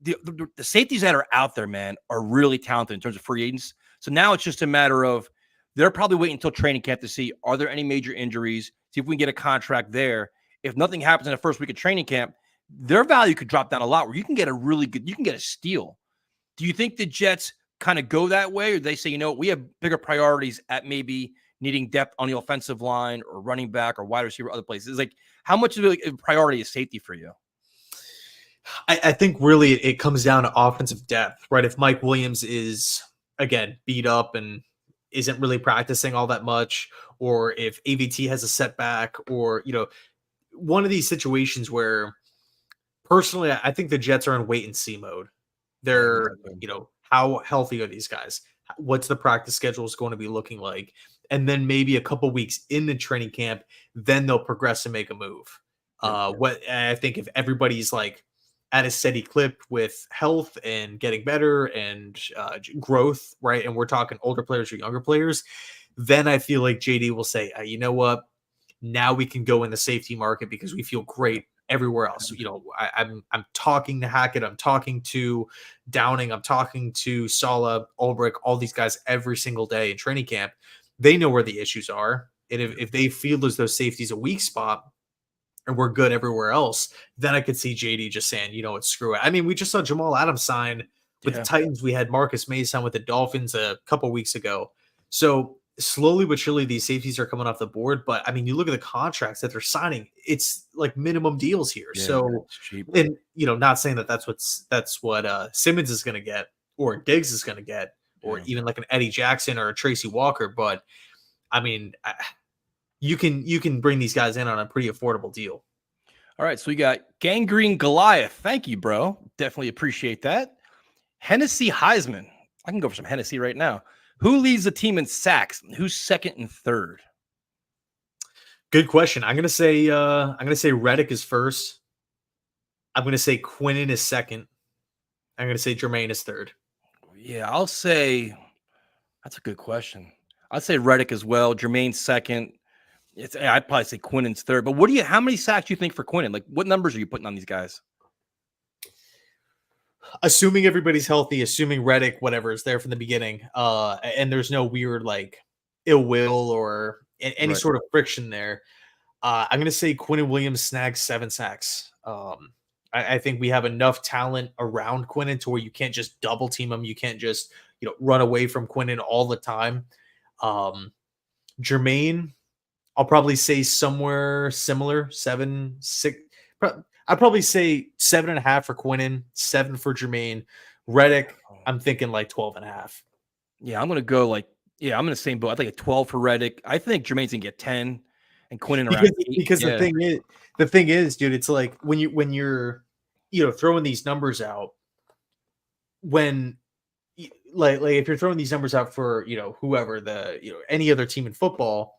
the safeties that are out there, man, are really talented in terms of free agents. So now it's just a matter of they're probably waiting until training camp to see, are there any major injuries? See if we can get a contract there. If nothing happens in the first week of training camp, their value could drop down a lot where you can get a steal. Do you think the Jets kind of go that way, or they say, we have bigger priorities at maybe needing depth on the offensive line or running back or wide receiver, other places? Like, how much of a priority is safety for you? I think really it comes down to offensive depth, right? If Mike Williams is, again, beat up and isn't really practicing all that much, or if AVT has a setback, or, one of these situations where personally, I think the Jets are in wait and see mode. They're, how healthy are these guys? What's the practice schedule is going to be looking like? And then maybe a couple weeks in the training camp, then they'll progress and make a move. What I think if everybody's like at a steady clip with health and getting better and growth, right? And we're talking older players or younger players, then I feel like JD will say, you know what? Now we can go in the safety market because we feel great everywhere else. I'm talking to Hackett, I'm talking to Downing, I'm talking to Saleh, Ulbrich, all these guys every single day in training camp. They know where the issues are. And if they feel as though safety is a weak spot and we're good everywhere else, then I could see JD just saying, what, screw it. I mean, we just saw Jamal Adams sign with the Titans. We had Marcus May sign with the Dolphins a couple weeks ago. So slowly but surely, these safeties are coming off the board. But I mean, you look at the contracts that they're signing; it's like minimum deals here. Yeah, so, and not saying that that's what Simmons is going to get, or Diggs is going to get, or even like an Eddie Jackson or a Tracy Walker. But I mean, you can bring these guys in on a pretty affordable deal. All right, so we got Gangrene Goliath. Thank you, bro. Definitely appreciate that. Hennessy Heisman. I can go for some Hennessy right now. Who leads the team in sacks? Who's second and third? Good question. I'm gonna say Reddick is first. I'm gonna say Quinnen is second. I'm gonna say Jermaine is third. Yeah, I'll say that's a good question. I'd say Reddick as well. Jermaine second. I'd probably say Quinnen's third. But how many sacks do you think for Quinnen? Like, what numbers are you putting on these guys? Assuming everybody's healthy, assuming Reddick, whatever, is there from the beginning, and there's no weird like ill will or any sort of friction there, I'm going to say Quinnen Williams snags 7 sacks. I think we have enough talent around Quinnen to where you can't just double team him. You can't just run away from Quinnen all the time. Jermaine, I'll probably say somewhere similar, 7, 6. I'd probably say 7.5 for Quinnen, 7 for Jermaine. Reddick, I'm thinking like 12.5. Yeah, I'm gonna go I'm in the same boat. I think a 12 for Reddick. I think Jermaine's gonna get 10 and Quinnen around 8. Because the thing is, dude, it's like when you're throwing these numbers out, when like if you're throwing these numbers out for whoever any other team in football,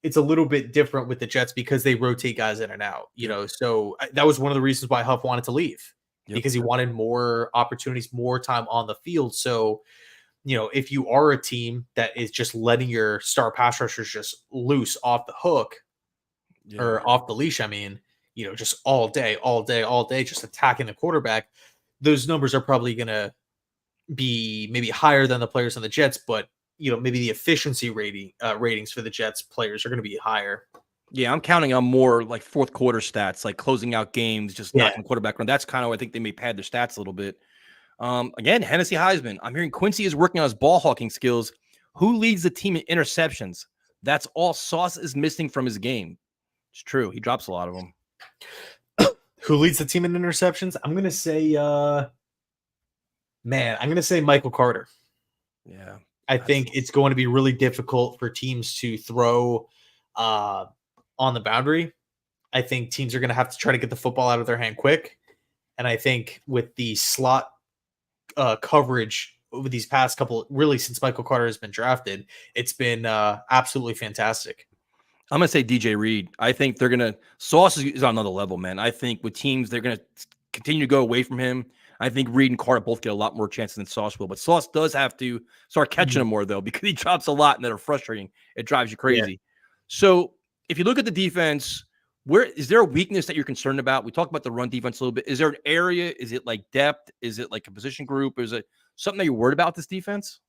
it's a little bit different with the Jets because they rotate guys in and out, So that was one of the reasons why Huff wanted to leave because he wanted more opportunities, more time on the field. So, if you are a team that is just letting your star pass rushers just loose off the hook or off the leash, I mean, just all day, just attacking the quarterback, those numbers are probably going to be maybe higher than the players on the Jets, but maybe the efficiency ratings for the Jets players are going to be higher. Yeah, I'm counting on more like fourth quarter stats, like closing out games, just knocking the quarterback around. That's kind of I think they may pad their stats a little bit. Again, Hennessy Heisman. I'm hearing Quincy is working on his ball hawking skills. Who leads the team in interceptions? That's all Sauce is missing from his game. It's true. He drops a lot of them. Who leads the team in interceptions? I'm going to say, I'm going to say Michael Carter. Yeah. I think it's going to be really difficult for teams to throw on the boundary. I think teams are going to have to try to get the football out of their hand quick. And I think with the slot coverage over these past couple, really since Michael Carter has been drafted, it's been absolutely fantastic. I'm going to say DJ Reed. I think they're going to – Sauce is on another level, man. I think with teams, they're going to continue to go away from him. I think Reed and Carter both get a lot more chances than Sauce will, but Sauce does have to start catching them more though, because he drops a lot and that are frustrating. It drives you crazy. Yeah. So if you look at the defense, where is there a weakness that you're concerned about? We talked about the run defense a little bit. Is there an area? Is it like depth? Is it like a position group? Is it something that you're worried about this defense?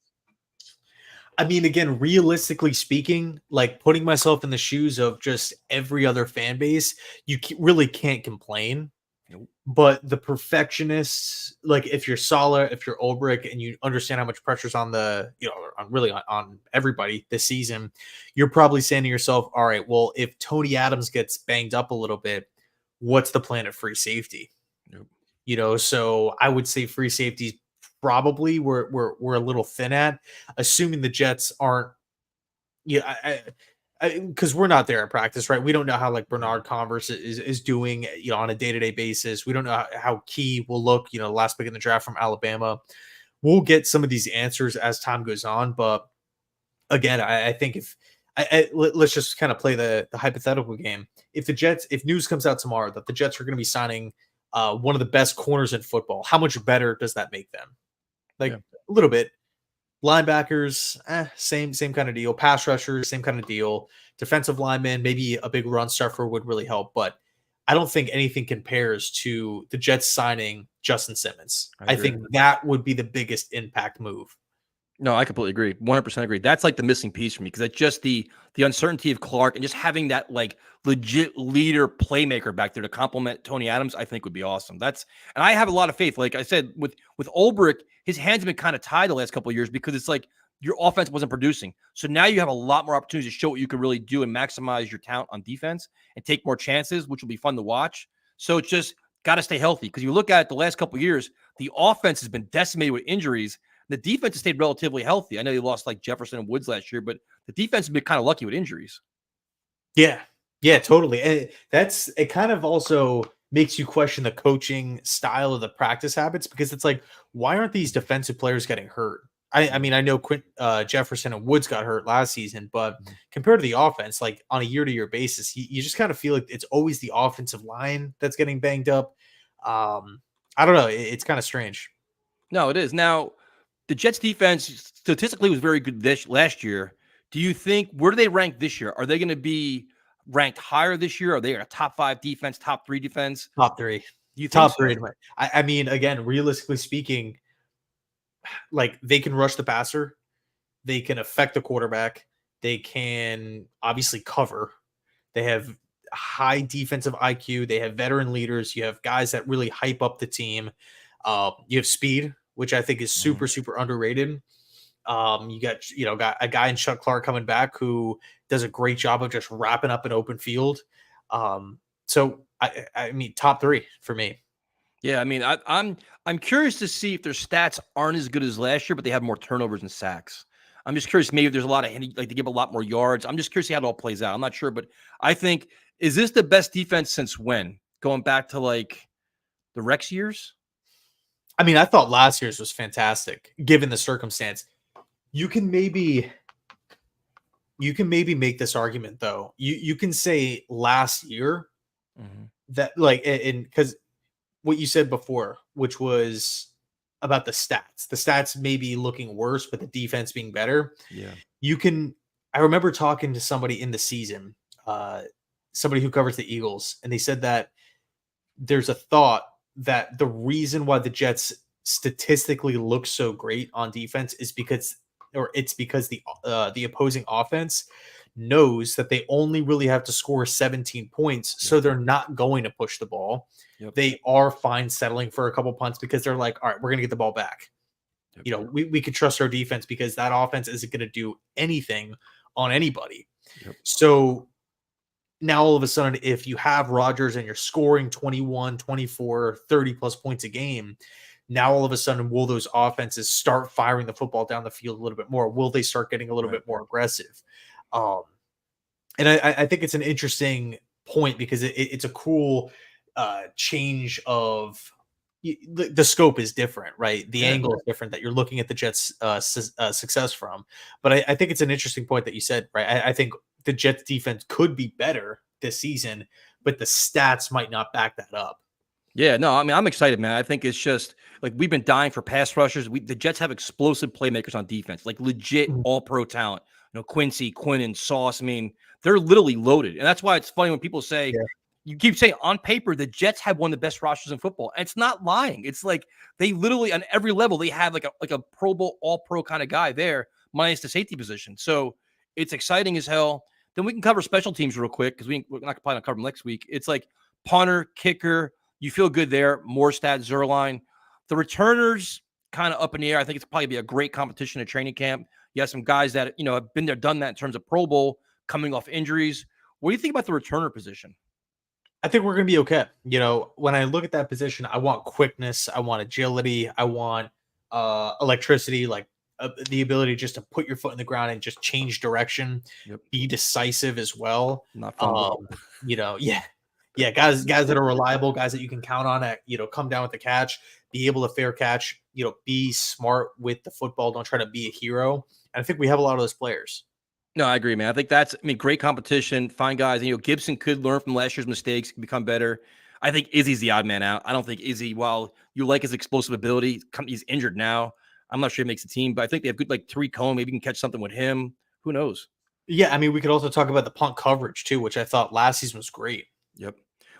I mean, again, realistically speaking, like putting myself in the shoes of just every other fan base, you really can't complain. Nope. But the perfectionists, like if you're Salah, if you're Ulbrich, and you understand how much pressure's on the, on everybody this season, you're probably saying to yourself, all right, well, if Tony Adams gets banged up a little bit, what's the plan at free safety? Nope. So I would say free safety probably we're a little thin at, assuming the Jets aren't, because we're not there at practice, right? We don't know how like Bernard Converse is doing, on a day-to-day basis. We don't know how Key will look, last pick in the draft from Alabama. We'll get some of these answers as time goes on, but again, I think let's just kind of play the hypothetical game. If news comes out tomorrow that the Jets are going to be signing one of the best corners in football, how much better does that make them? A little bit. Linebackers, same kind of deal. Pass rushers, same kind of deal. Defensive linemen, maybe a big run stuffer would really help, but I don't think anything compares to the Jets signing Justin Simmons. I think that would be the biggest impact move. No, I completely agree. 100% agree. That's like the missing piece for me, because that's just the uncertainty of Clark and just having that like legit leader playmaker back there to complement Tony Adams, I think would be awesome. And I have a lot of faith. Like I said, with Ulbrich, his hands have been kind of tied the last couple of years because it's like your offense wasn't producing. So now you have a lot more opportunities to show what you can really do and maximize your talent on defense and take more chances, which will be fun to watch. So it's just got to stay healthy, because you look at it the last couple of years, the offense has been decimated with injuries. The defense has stayed relatively healthy. I know they lost like Jefferson and Woods last year, but the defense has been kind of lucky with injuries. Yeah, totally. And it kind of also makes you question the coaching style of the practice habits, because it's like, why aren't these defensive players getting hurt? I mean, I know Jefferson and Woods got hurt last season, but compared to the offense, like on a year-to-year basis, you just kind of feel like it's always the offensive line that's getting banged up. I don't know. It's kind of strange. No, it is. Now, the Jets defense statistically was very good last year. Do you think, where do they rank this year? Are they going to be ranked higher this year? Are they a top 5 defense, top 3 defense? Top 3. You think top so? 3. I mean, again, realistically speaking, like they can rush the passer, they can affect the quarterback, they can obviously cover. They have high defensive IQ. They have veteran leaders. You have guys that really hype up the team. You have speed, which I think is super underrated. You got a guy in Chuck Clark coming back who does a great job of just wrapping up an open field. So I mean, top 3 for me. Yeah, I mean, I'm curious to see if their stats aren't as good as last year, but they have more turnovers and sacks. I'm just curious, maybe if there's a lot of like they give a lot more yards. I'm just curious how it all plays out. I'm not sure, but I think, is this the best defense since when? Going back to like the Rex years? I mean, I thought last year's was fantastic given the circumstance. You can maybe make this argument though. You can say last year that like, and because what you said before, which was about the stats maybe looking worse, but the defense being better. Yeah. I remember talking to somebody in the season, somebody who covers the Eagles, and they said that there's a thought that the reason why the Jets statistically look so great on defense is because the opposing offense knows that they only really have to score 17 points. So they're not going to push the ball. Yep. They are fine settling for a couple punts because they're like, all right, we're going to get the ball back. Yep. We could trust our defense because that offense isn't going to do anything on anybody. Yep. So now all of a sudden, if you have Rodgers and you're scoring 21, 24, 30 plus points a game, now all of a sudden, will those offenses start firing the football down the field a little bit more? Will they start getting a little bit more aggressive? And I think it's an interesting point because it's a cool change of the scope is different, right? The angle is different that you're looking at the Jets success from. But I think it's an interesting point that you said, right? I think the Jets defense could be better this season, but the stats might not back that up. Yeah, no, I mean, I'm excited, man. I think it's just like we've been dying for pass rushers. The Jets have explosive playmakers on defense, like legit Mhm. all pro talent. Quincy, Quinnen, Sauce. I mean, they're literally loaded. And that's why it's funny when people say, Yeah. you keep saying on paper, the Jets have one of the best rosters in football. And it's not lying. It's like they literally on every level, they have like a Pro Bowl, all pro kind of guy there, minus the safety position. So it's exciting as hell. Then we can cover special teams real quick because we're not probably going to cover them next week. It's like punter, kicker. You feel good there. Morstad, Zerline. The returners kind of up in the air. I think it's probably be a great competition at training camp. You have some guys that, have been there, done that in terms of Pro Bowl, coming off injuries. What do you think about the returner position? I think we're going to be okay. When I look at that position, I want quickness, I want agility, I want electricity, like the ability just to put your foot in the ground and just change direction, Yep. be decisive as well. Not fun. Yeah, guys that are reliable, guys that you can count on at, come down with the catch, be able to fair catch, be smart with the football, don't try to be a hero. And I think we have a lot of those players. No, I agree, man. I think great competition, fine guys. And, Gibson could learn from last year's mistakes, become better. I think Izzy's the odd man out. I don't think Izzy, while you like his explosive ability, he's injured now. I'm not sure he makes the team, but I think they have good, like Tariq Cohen. Maybe you can catch something with him. Who knows? Yeah, I mean, we could also talk about the punt coverage too, which I thought last season was great. Yep.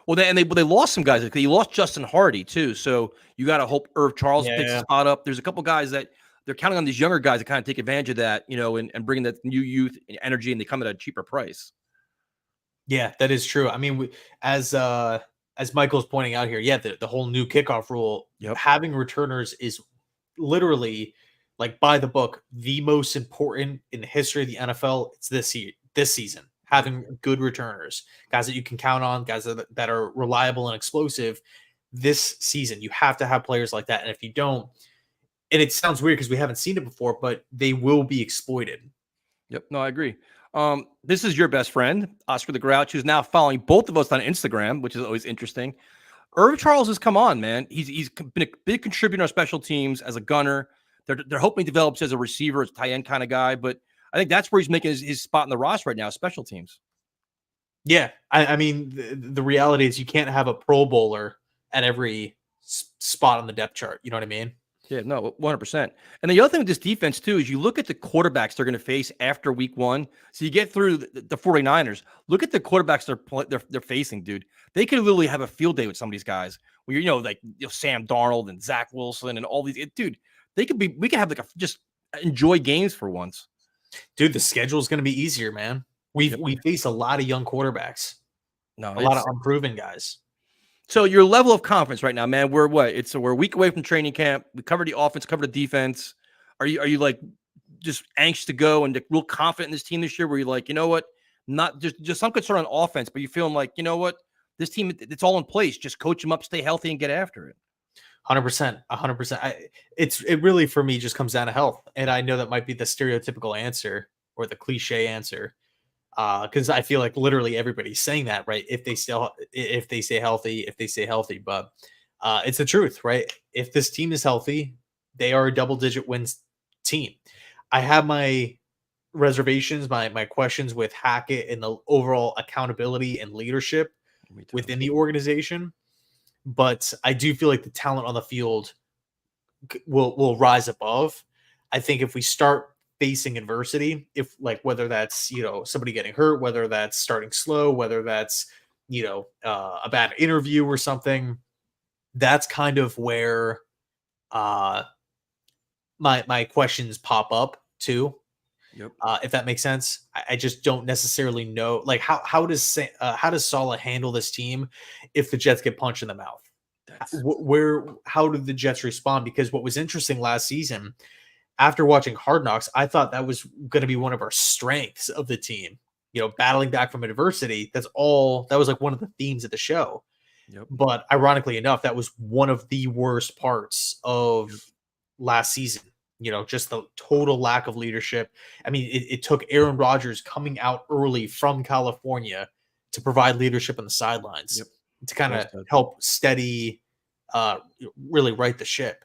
Well, they lost some guys. You lost Justin Hardy too, so you got to hope Irv Charles picks a spot up. There's a couple guys that they're counting on these younger guys to kind of take advantage of that, and bring that new youth and energy, and they come at a cheaper price. Yeah, that is true. I mean, as Michael's pointing out here, yeah, the whole new kickoff rule, having returners is literally like by the book, the most important in the history of the NFL. It's this season. Having good returners, guys that you can count on, guys that are reliable and explosive. This season, you have to have players like that. And if you don't, and it sounds weird because we haven't seen it before, but they will be exploited. Yep. No, I agree. This is your best friend, Oscar the Grouch, who's now following both of us on Instagram, which is always interesting. Irv Charles has come on, man. He's been a big contributor on special teams as a gunner. They're hoping he develops as a receiver, as a tight end kind of guy, but I think that's where he's making his spot in the roster right now, special teams. Yeah. I mean, the reality is you can't have a Pro Bowler at every spot on the depth chart. You know what I mean? Yeah, no, 100%. And the other thing with this defense, too, is you look at the quarterbacks they're going to face after week one. So you get through the 49ers. Look at the quarterbacks they're facing, dude. They could literally have a field day with some of these guys. Where Sam Darnold and Zach Wilson and all these. Dude, we could have just enjoy games for once. Dude, the schedule is going to be easier, man. We face a lot of young quarterbacks. A lot of unproven guys. So your level of confidence right now, man, we're a week away from training camp. We covered the offense, covered the defense. Are you like just anxious to go and real confident in this team this year where you're like, you know what, not just some concern on offense, but you feeling like, you know what, this team, it's all in place. Just coach them up, stay healthy and get after it. 100%. It really, for me, just comes down to health. And I know that might be the stereotypical answer or the cliche answer. Because I feel like literally everybody's saying that, right? If they stay healthy, but it's the truth, right? If this team is healthy, they are a double-digit wins team. I have my reservations, my questions with Hackett and the overall accountability and leadership within the organization, but I do feel like the talent on the field will rise above. I think if we start facing adversity, whether that's somebody getting hurt, whether that's starting slow, whether that's a bad interview or something, that's kind of where my questions pop up too. Yep. If that makes sense. I just don't necessarily know, like how does Saleh handle this team if the Jets get punched in the mouth? How did the Jets respond? Because what was interesting last season, after watching Hard Knocks, I thought that was going to be one of our strengths of the team. Battling back from adversity. That was like one of the themes of the show. Yep. But ironically enough, that was one of the worst parts of last season. Just the total lack of leadership. I mean, it took Aaron Rodgers coming out early from California to provide leadership on the sidelines to kind of help steady, really right the ship.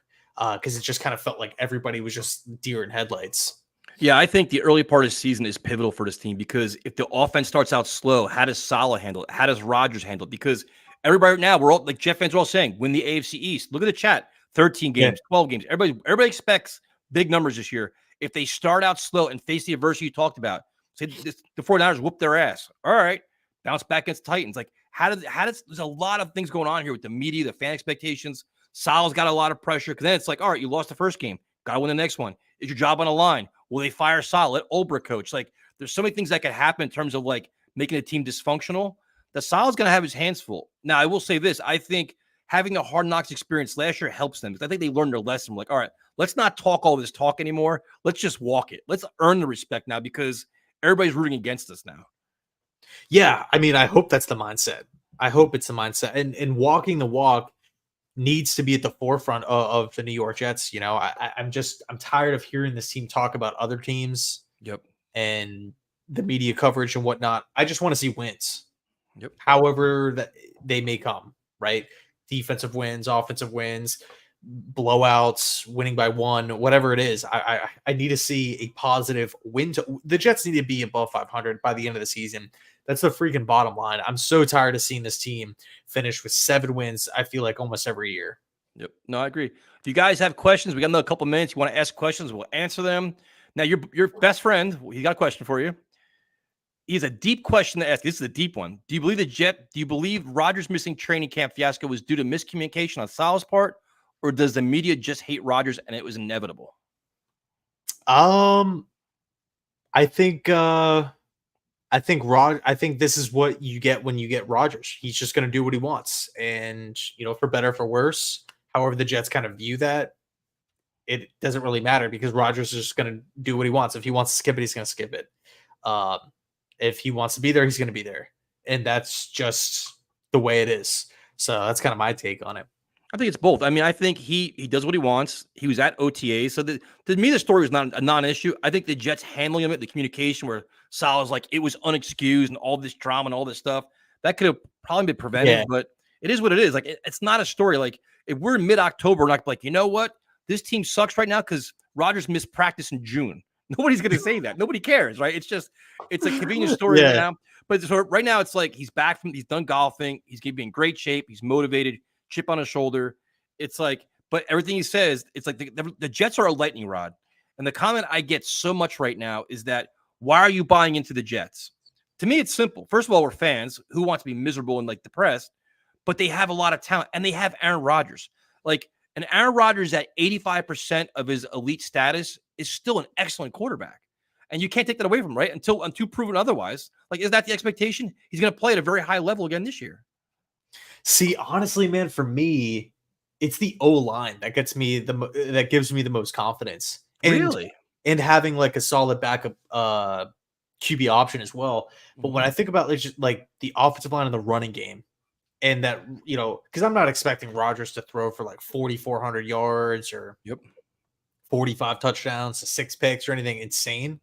Because it just kind of felt like everybody was just deer in headlights. Yeah, I think the early part of the season is pivotal for this team because if the offense starts out slow, how does Saleh handle it? How does Rodgers handle it? Because Everybody right now, we're all like Jet fans are all saying, win the AFC East. Look at the chat. 13 games, 12 games. Everybody expects big numbers this year. If they start out slow and face the adversity you talked about, say the 49ers whoop their ass. All right. Bounce back against Titans. Like, there's a lot of things going on here with the media, the fan expectations. Sal's got a lot of pressure because then it's like, all right, you lost the first game. Got to win the next one. Is your job on the line? Will they fire Sal? Let Olbrich coach. Like, there's so many things that could happen in terms of like making a team dysfunctional. The Sal's going to have his hands full. Now, I will say this. I think having a Hard Knocks experience last year helps them because I think they learned their lesson. Like, all right, let's not talk all this talk anymore. Let's just walk it. Let's earn the respect now because everybody's rooting against us now. Yeah, I mean, I hope that's the mindset. I hope it's the mindset. And walking the walk needs to be at the forefront of the New York Jets. You know, I'm tired of hearing this team talk about other teams. Yep. And the media coverage and whatnot. I just want to see wins. Yep. However that they may come, right? Defensive wins, offensive wins, blowouts, winning by 1, whatever it is. I need to see a positive win. The Jets need to be above 500 by the end of the season. That's the freaking bottom line. I'm so tired of seeing this team finish with 7 wins. I feel like almost every year. Yep. No, I agree. If you guys have questions, we got another couple minutes. You want to ask questions, we'll answer them. Now, your best friend, he got a question for you. He has a deep question to ask. This is a deep one. Do you believe Rodgers missing training camp fiasco was due to miscommunication on Sal's part, or does the media just hate Rodgers and it was inevitable? I think this is what you get when you get Rodgers. He's just going to do what he wants, and for better or for worse, however the Jets kind of view that, it doesn't really matter because Rodgers is just going to do what he wants. If he wants to skip it, he's going to skip it. If he wants to be there, he's going to be there. And that's just the way it is. So that's kind of my take on it. I think it's both. I mean, I think he does what he wants. He was at OTA. So to me, the story was not a non-issue. I think the Jets handling of it, the communication where Sal was like, it was unexcused and all this drama and all this stuff, that could have probably been prevented, but it is what it is. Like, it's not a story. Like, if we're in mid-October, we're not like, you know what? This team sucks right now because Rodgers missed practice in June. Nobody's going to say that. Nobody cares, right? It's a convenient story right now. But so right now, it's like he's done golfing. He's going to be in great shape. He's motivated, chip on his shoulder. It's like, but everything he says, it's like the Jets are a lightning rod. And the comment I get so much right now is that, why are you buying into the Jets? To me, it's simple. First of all, we're fans who want to be miserable and like depressed, but they have a lot of talent and they have Aaron Rodgers. Like, and Aaron Rodgers at 85% of his elite status is still an excellent quarterback. And you can't take that away from him, right? Until proven otherwise. Like, is that the expectation? He's going to play at a very high level again this year. See, honestly, man, for me, it's the O-line that gives me the most confidence. Really? And having like a solid backup QB option as well. But when I think about just like the offensive line and the running game, and that, because I'm not expecting Rodgers to throw for like 4,400 yards or 45 touchdowns, 6 picks or anything insane.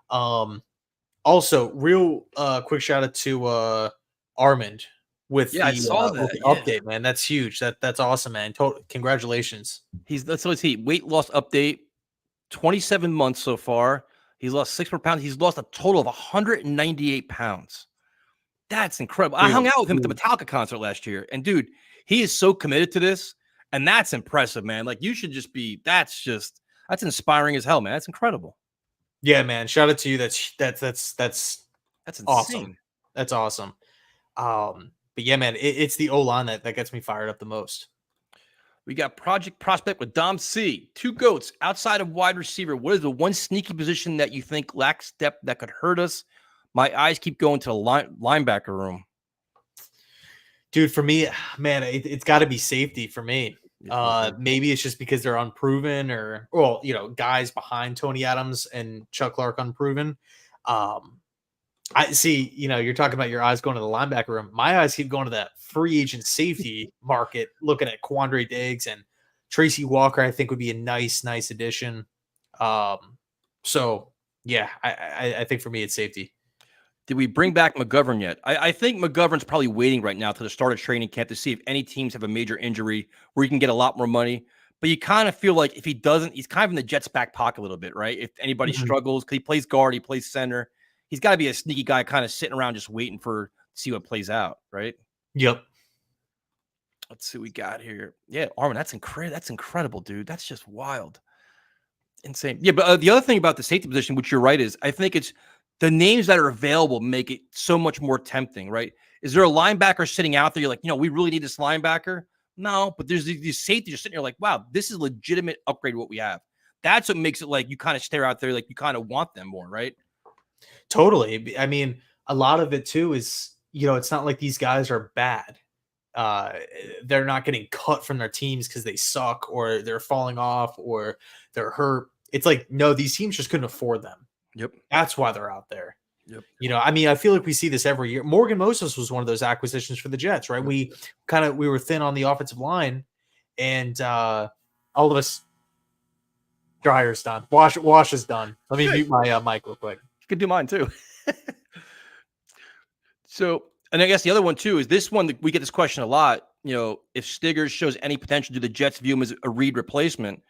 Also, real quick shout out to Armand with I saw that. with the update, man. That's huge. That's awesome, man. Congratulations. Let's see. Weight loss update. 27 months so far. He's lost 6 more pounds. He's lost a total of 198 pounds. That's incredible. I hung out with him at the Metallica concert last year. And dude, he is so committed to this. And that's impressive, man. Like, you should just be, that's inspiring as hell, man. That's incredible. Yeah, man. Shout out to you. That's insane. Awesome. That's awesome. But yeah, man, it's the O-line that gets me fired up the most. We got Project Prospect with Dom C. 2 goats outside of wide receiver. What is the one sneaky position that you think lacks depth that could hurt us? My eyes keep going to the linebacker room. Dude, for me, man, it's got to be safety for me. Maybe it's just because they're unproven or, well, guys behind Tony Adams and Chuck Clark unproven. I see, you're talking about your eyes going to the linebacker room. My eyes keep going to that free agent safety market, looking at Quandre Diggs and Tracy Walker. I think would be a nice addition. So yeah, I think for me, it's safety. Did we bring back McGovern yet? I think McGovern's probably waiting right now to the start of training camp to see if any teams have a major injury where he can get a lot more money. But you kind of feel like if he doesn't, he's kind of in the Jets' back pocket a little bit, right? If anybody struggles, because he plays guard, he plays center. He's got to be a sneaky guy kind of sitting around just waiting to see what plays out, right? Yep. Let's see what we got here. Yeah, Armin, that's incredible. That's incredible, dude. That's just wild. Insane. Yeah, but the other thing about the safety position, which you're right, is I think it's the names that are available make it so much more tempting, right? Is there a linebacker sitting out there? You're like, we really need this linebacker. No, but there's these safeties just sitting there like, wow, this is a legitimate upgrade to what we have. That's what makes it like you kind of stare out there like you kind of want them more, right? Totally. I mean, a lot of it too is, it's not like these guys are bad. They're not getting cut from their teams because they suck or they're falling off or they're hurt. It's like, no, these teams just couldn't afford them. Yep. That's why they're out there. Yep. I mean, I feel like we see this every year. Morgan Moses was one of those acquisitions for the Jets, right? We were thin on the offensive line, and all of us. Dryer's done. Wash is done. Let me mute my mic real quick. You could do mine too. So, and I guess the other one too is this one that we get this question a lot. If Stiggers shows any potential, do the Jets view him as a Reed replacement?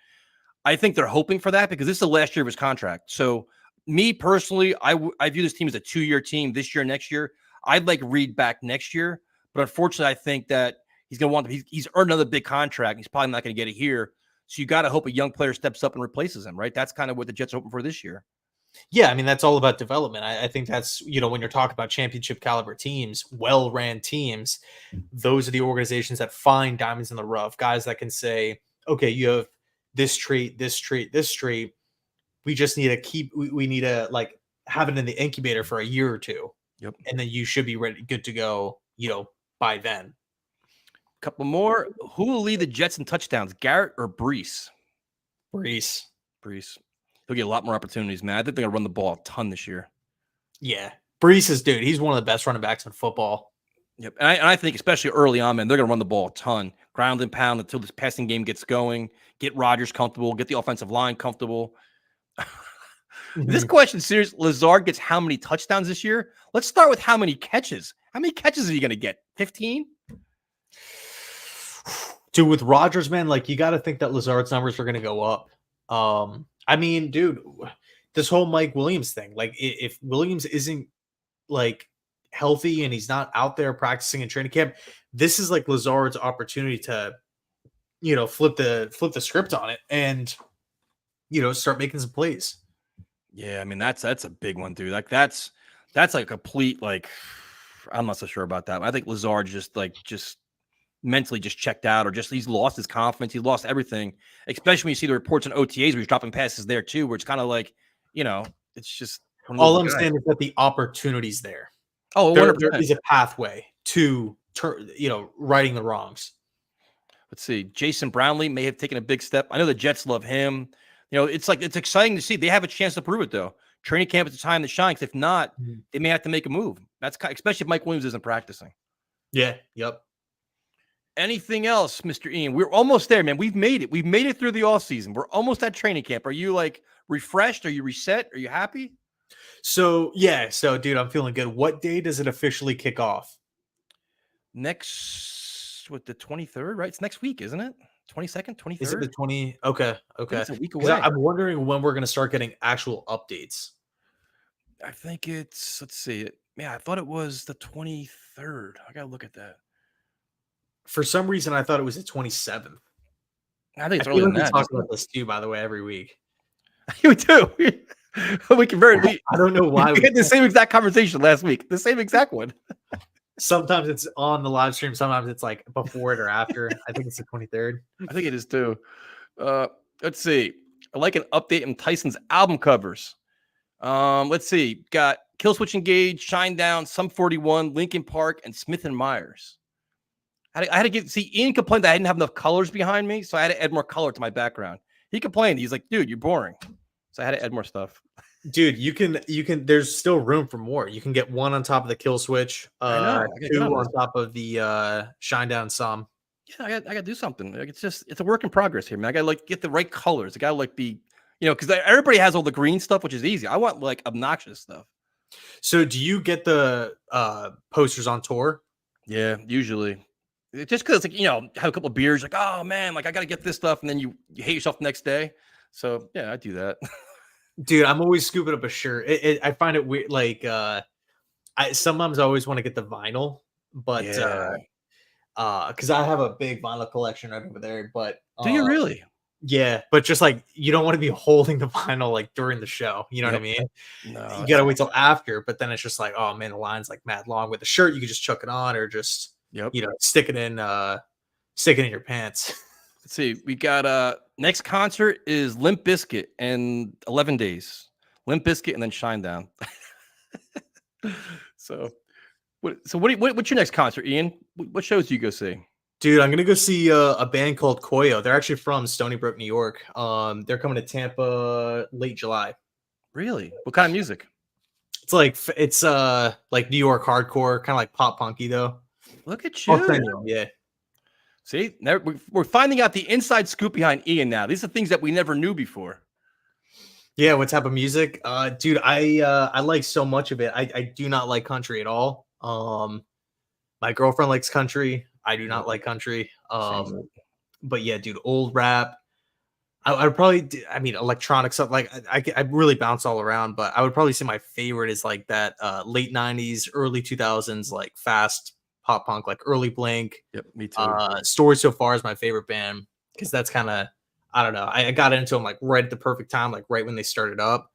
I think they're hoping for that because this is the last year of his contract. So, me personally, I view this team as a 2-year team this year, next year. I'd like Reed back next year, but unfortunately, I think that he's going to want he's earned another big contract. He's probably not going to get it here. So you got to hope a young player steps up and replaces him, right? That's kind of what the Jets are hoping for this year. Yeah, I mean, that's all about development. I think that's, when you're talking about championship caliber teams, well-ran teams, those are the organizations that find diamonds in the rough, guys that can say, okay, you have this trait, this trait, this trait. We just need to we need to have it in the incubator for a year or two. Yep. And then you should be ready, good to go, by then. Couple more. Who will lead the Jets in touchdowns, Garrett or Brees? Brees. He'll get a lot more opportunities, man. I think they're going to run the ball a ton this year. Yeah. Brees is, dude, he's one of the best running backs in football. Yep. And I think especially early on, man, they're going to run the ball a ton. Ground and pound until this passing game gets going. Get Rodgers comfortable. Get the offensive line comfortable. This question, serious. Lazard gets how many touchdowns this year? Let's start with how many catches. How many catches are you going to get? 15? Dude, with Rodgers, man, you got to think that Lazard's numbers are going to go up. I mean, dude, this whole Mike Williams thing, if Williams isn't healthy and he's not out there practicing in training camp, this is Lazard's opportunity to, flip the script on it and, start making some plays. Yeah, I mean, that's a big one, dude. That's a complete, I'm not so sure about that. I think Lazard just mentally just checked out, or just he's lost his confidence. He lost everything, especially when you see the reports on OTAs where he's dropping passes there too, where it's kind of it's just all I'm saying is that the opportunity's there. Oh, there is a pathway to righting the wrongs. Let's see. Jason Brownlee may have taken a big step. I know the Jets love him. It's exciting to see. They have a chance to prove it though. Training camp is the time to shine. If not, they may have to make a move. That's especially if Mike Williams isn't practicing. Yeah. Yep. Anything else, Mr. Ian? We're almost there, man. We've made it. We've made it through the off season. We're almost at training camp. Are you refreshed? Are you reset? Are you happy? So, yeah. So, dude, I'm feeling good. What day does it officially kick off? Next, the 23rd, right? It's next week, isn't it? 22nd, 23rd? Is it the 20? Okay. It's a week away. I'm wondering when we're going to start getting actual updates. I think it's, let's see. I thought it was the 23rd. I got to look at that. For some reason, I thought it was the 27th. I think it's earlier than that. We talk about this too, by the way, every week. We do. We can I don't know why we had the same exact conversation last week. The same exact one. Sometimes it's on the live stream. Sometimes it's before it or after. I think it's the 23rd. I think it is too. Let's see. I like an update on Tyson's album covers. Let's see. Got Kill Switch Engage, Shine Down, Sum 41, Linkin Park, and Smith and Myers. I had to Ian complained that I didn't have enough colors behind me, so I had to add more color to my background. He complained. He's like, dude, you're boring. So I had to add more stuff. Dude, you can, there's still room for more. You can get one on top of the Kill Switch, two on top of the Shine Down Sum. Yeah, I got to do something. It's a work in progress here, man. I got to get the right colors. I got to be, because everybody has all the green stuff, which is easy. I want obnoxious stuff. So do you get the posters on tour? Yeah, usually. Just because, have a couple of beers, oh man, I got to get this stuff, and then you hate yourself the next day. So yeah, I do that. Dude, I'm always scooping up a shirt. I find it weird. I sometimes always want to get the vinyl, but Because I have a big vinyl collection right over there. But Do you really? yeah, but just like you don't want to be holding the vinyl like during the show. You know what I mean? No, You gotta wait till after. But then it's just like, oh man, the line's like mad long. With the shirt, you could just chuck it on or just stick it in your pants. Let's see. We got next concert is Limp Bizkit in 11 days. Limp Bizkit and then Shinedown. What's your next concert, Ian? What shows do you go see? Dude, I'm gonna go see a band called Koyo. They're actually from Stony Brook, New York. They're coming to Tampa late July. Really? What kind of music? It's like New York hardcore, kind of like pop punky though. Look at you. Yeah. See, we're finding out the inside scoop behind Ian now. These are things that we never knew before. Yeah, what type of music? Dude, I like so much of it. I do not like country at all. My girlfriend likes country. I do not like country. But yeah, dude, old rap. I would probably, electronic stuff. Like I really bounce all around, but I would probably say my favorite is like that late '90s, early 2000s, like fast pop punk, like early Blink. Yep, me too. Story So Far is my favorite band because that's kind of, I don't know. I got into them like right at the perfect time, like right when they started up.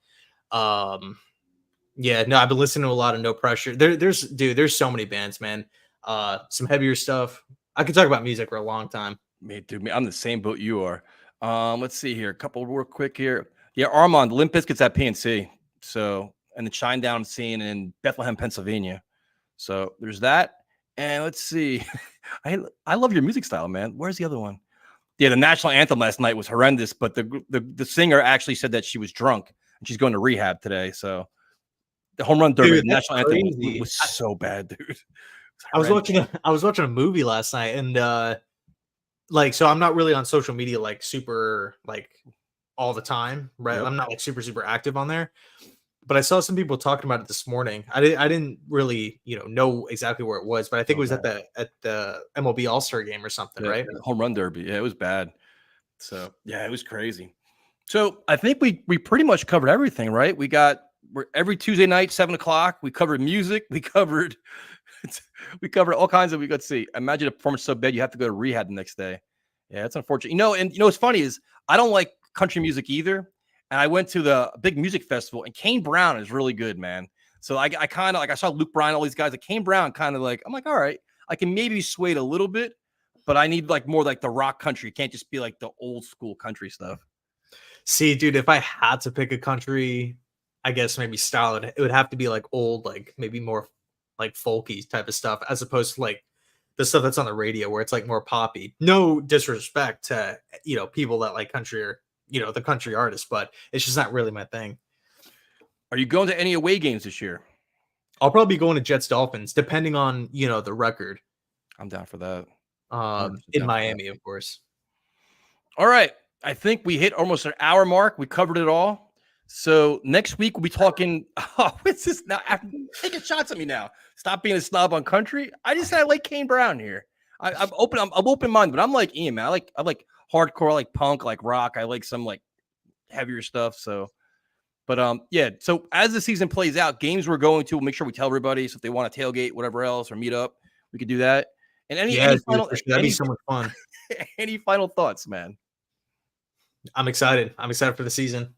Yeah, no, I've been listening to a lot of No Pressure. There's so many bands, man. Some heavier stuff. I could talk about music for a long time. I'm the same boat you are. Let's see here. A couple real quick here. Yeah, Armand, Limp Bizkit's at PNC. So, and the Shinedown scene in Bethlehem, Pennsylvania. So there's that. And let's see. I love your music style, man. Where's the other one? Yeah, the national anthem last night was horrendous, but the singer actually said that she was drunk and she's going to rehab today. So the home run derby, the national anthem was so bad, dude. I was watching a movie last night, and so I'm not really on social media like super like all the time, right? Yep. I'm not like super active on there, but I saw some people talking about it this morning. I didn't really know exactly where it was, but I think it was at the MLB All-Star game or something, right? Home run derby. Yeah, it was bad. So yeah, it was crazy. So I think we pretty much covered everything, right? We're every Tuesday night, 7:00. We covered music. We covered all kinds of. Let's see. Imagine a performance so bad you have to go to rehab the next day. Yeah, that's unfortunate. And what's funny is I don't like country music either. And I went to the big music festival, and Kane Brown is really good, man. So I kind of like I saw Luke Bryan, all these guys. Like Kane Brown, kind of like I'm like, all right, I can maybe sway it a little bit, but I need like more like the rock country. It can't just be like the old school country stuff. See, dude, if I had to pick a country, I guess maybe style it would have to be like old, like maybe more like folky type of stuff, as opposed to like the stuff that's on the radio where it's like more poppy. No disrespect to people that like country or the country artists, but it's just not really my thing. Are you going to any away games this year? I'll probably be going to Jets Dolphins, depending on the record. I'm down for that. In Miami, of course. All right. I think we hit almost an hour mark. We covered it all. So next week we'll be talking. Oh, what's this now? Taking shots at me now. Stop being a snob on country. I just said I like Kane Brown here. I'm open. I'm open minded, but I'm like Ian, man. I like hardcore, I like punk, I like rock. I like some like heavier stuff. So, but yeah. So as the season plays out, games we're going to, we'll make sure we tell everybody. So if they want to tailgate, whatever else, or meet up, we could do that. And any final, that'd be so much fun. Any final thoughts, man? I'm excited. I'm excited for the season.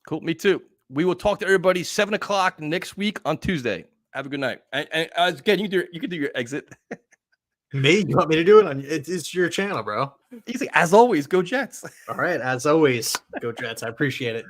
Cool. Me too. We will talk to everybody 7:00 next week on Tuesday. Have a good night. And again, you can do your exit. Me? You want me to do it? It's your channel, bro. Easy. As always, go Jets. All right. As always, go Jets. I appreciate it.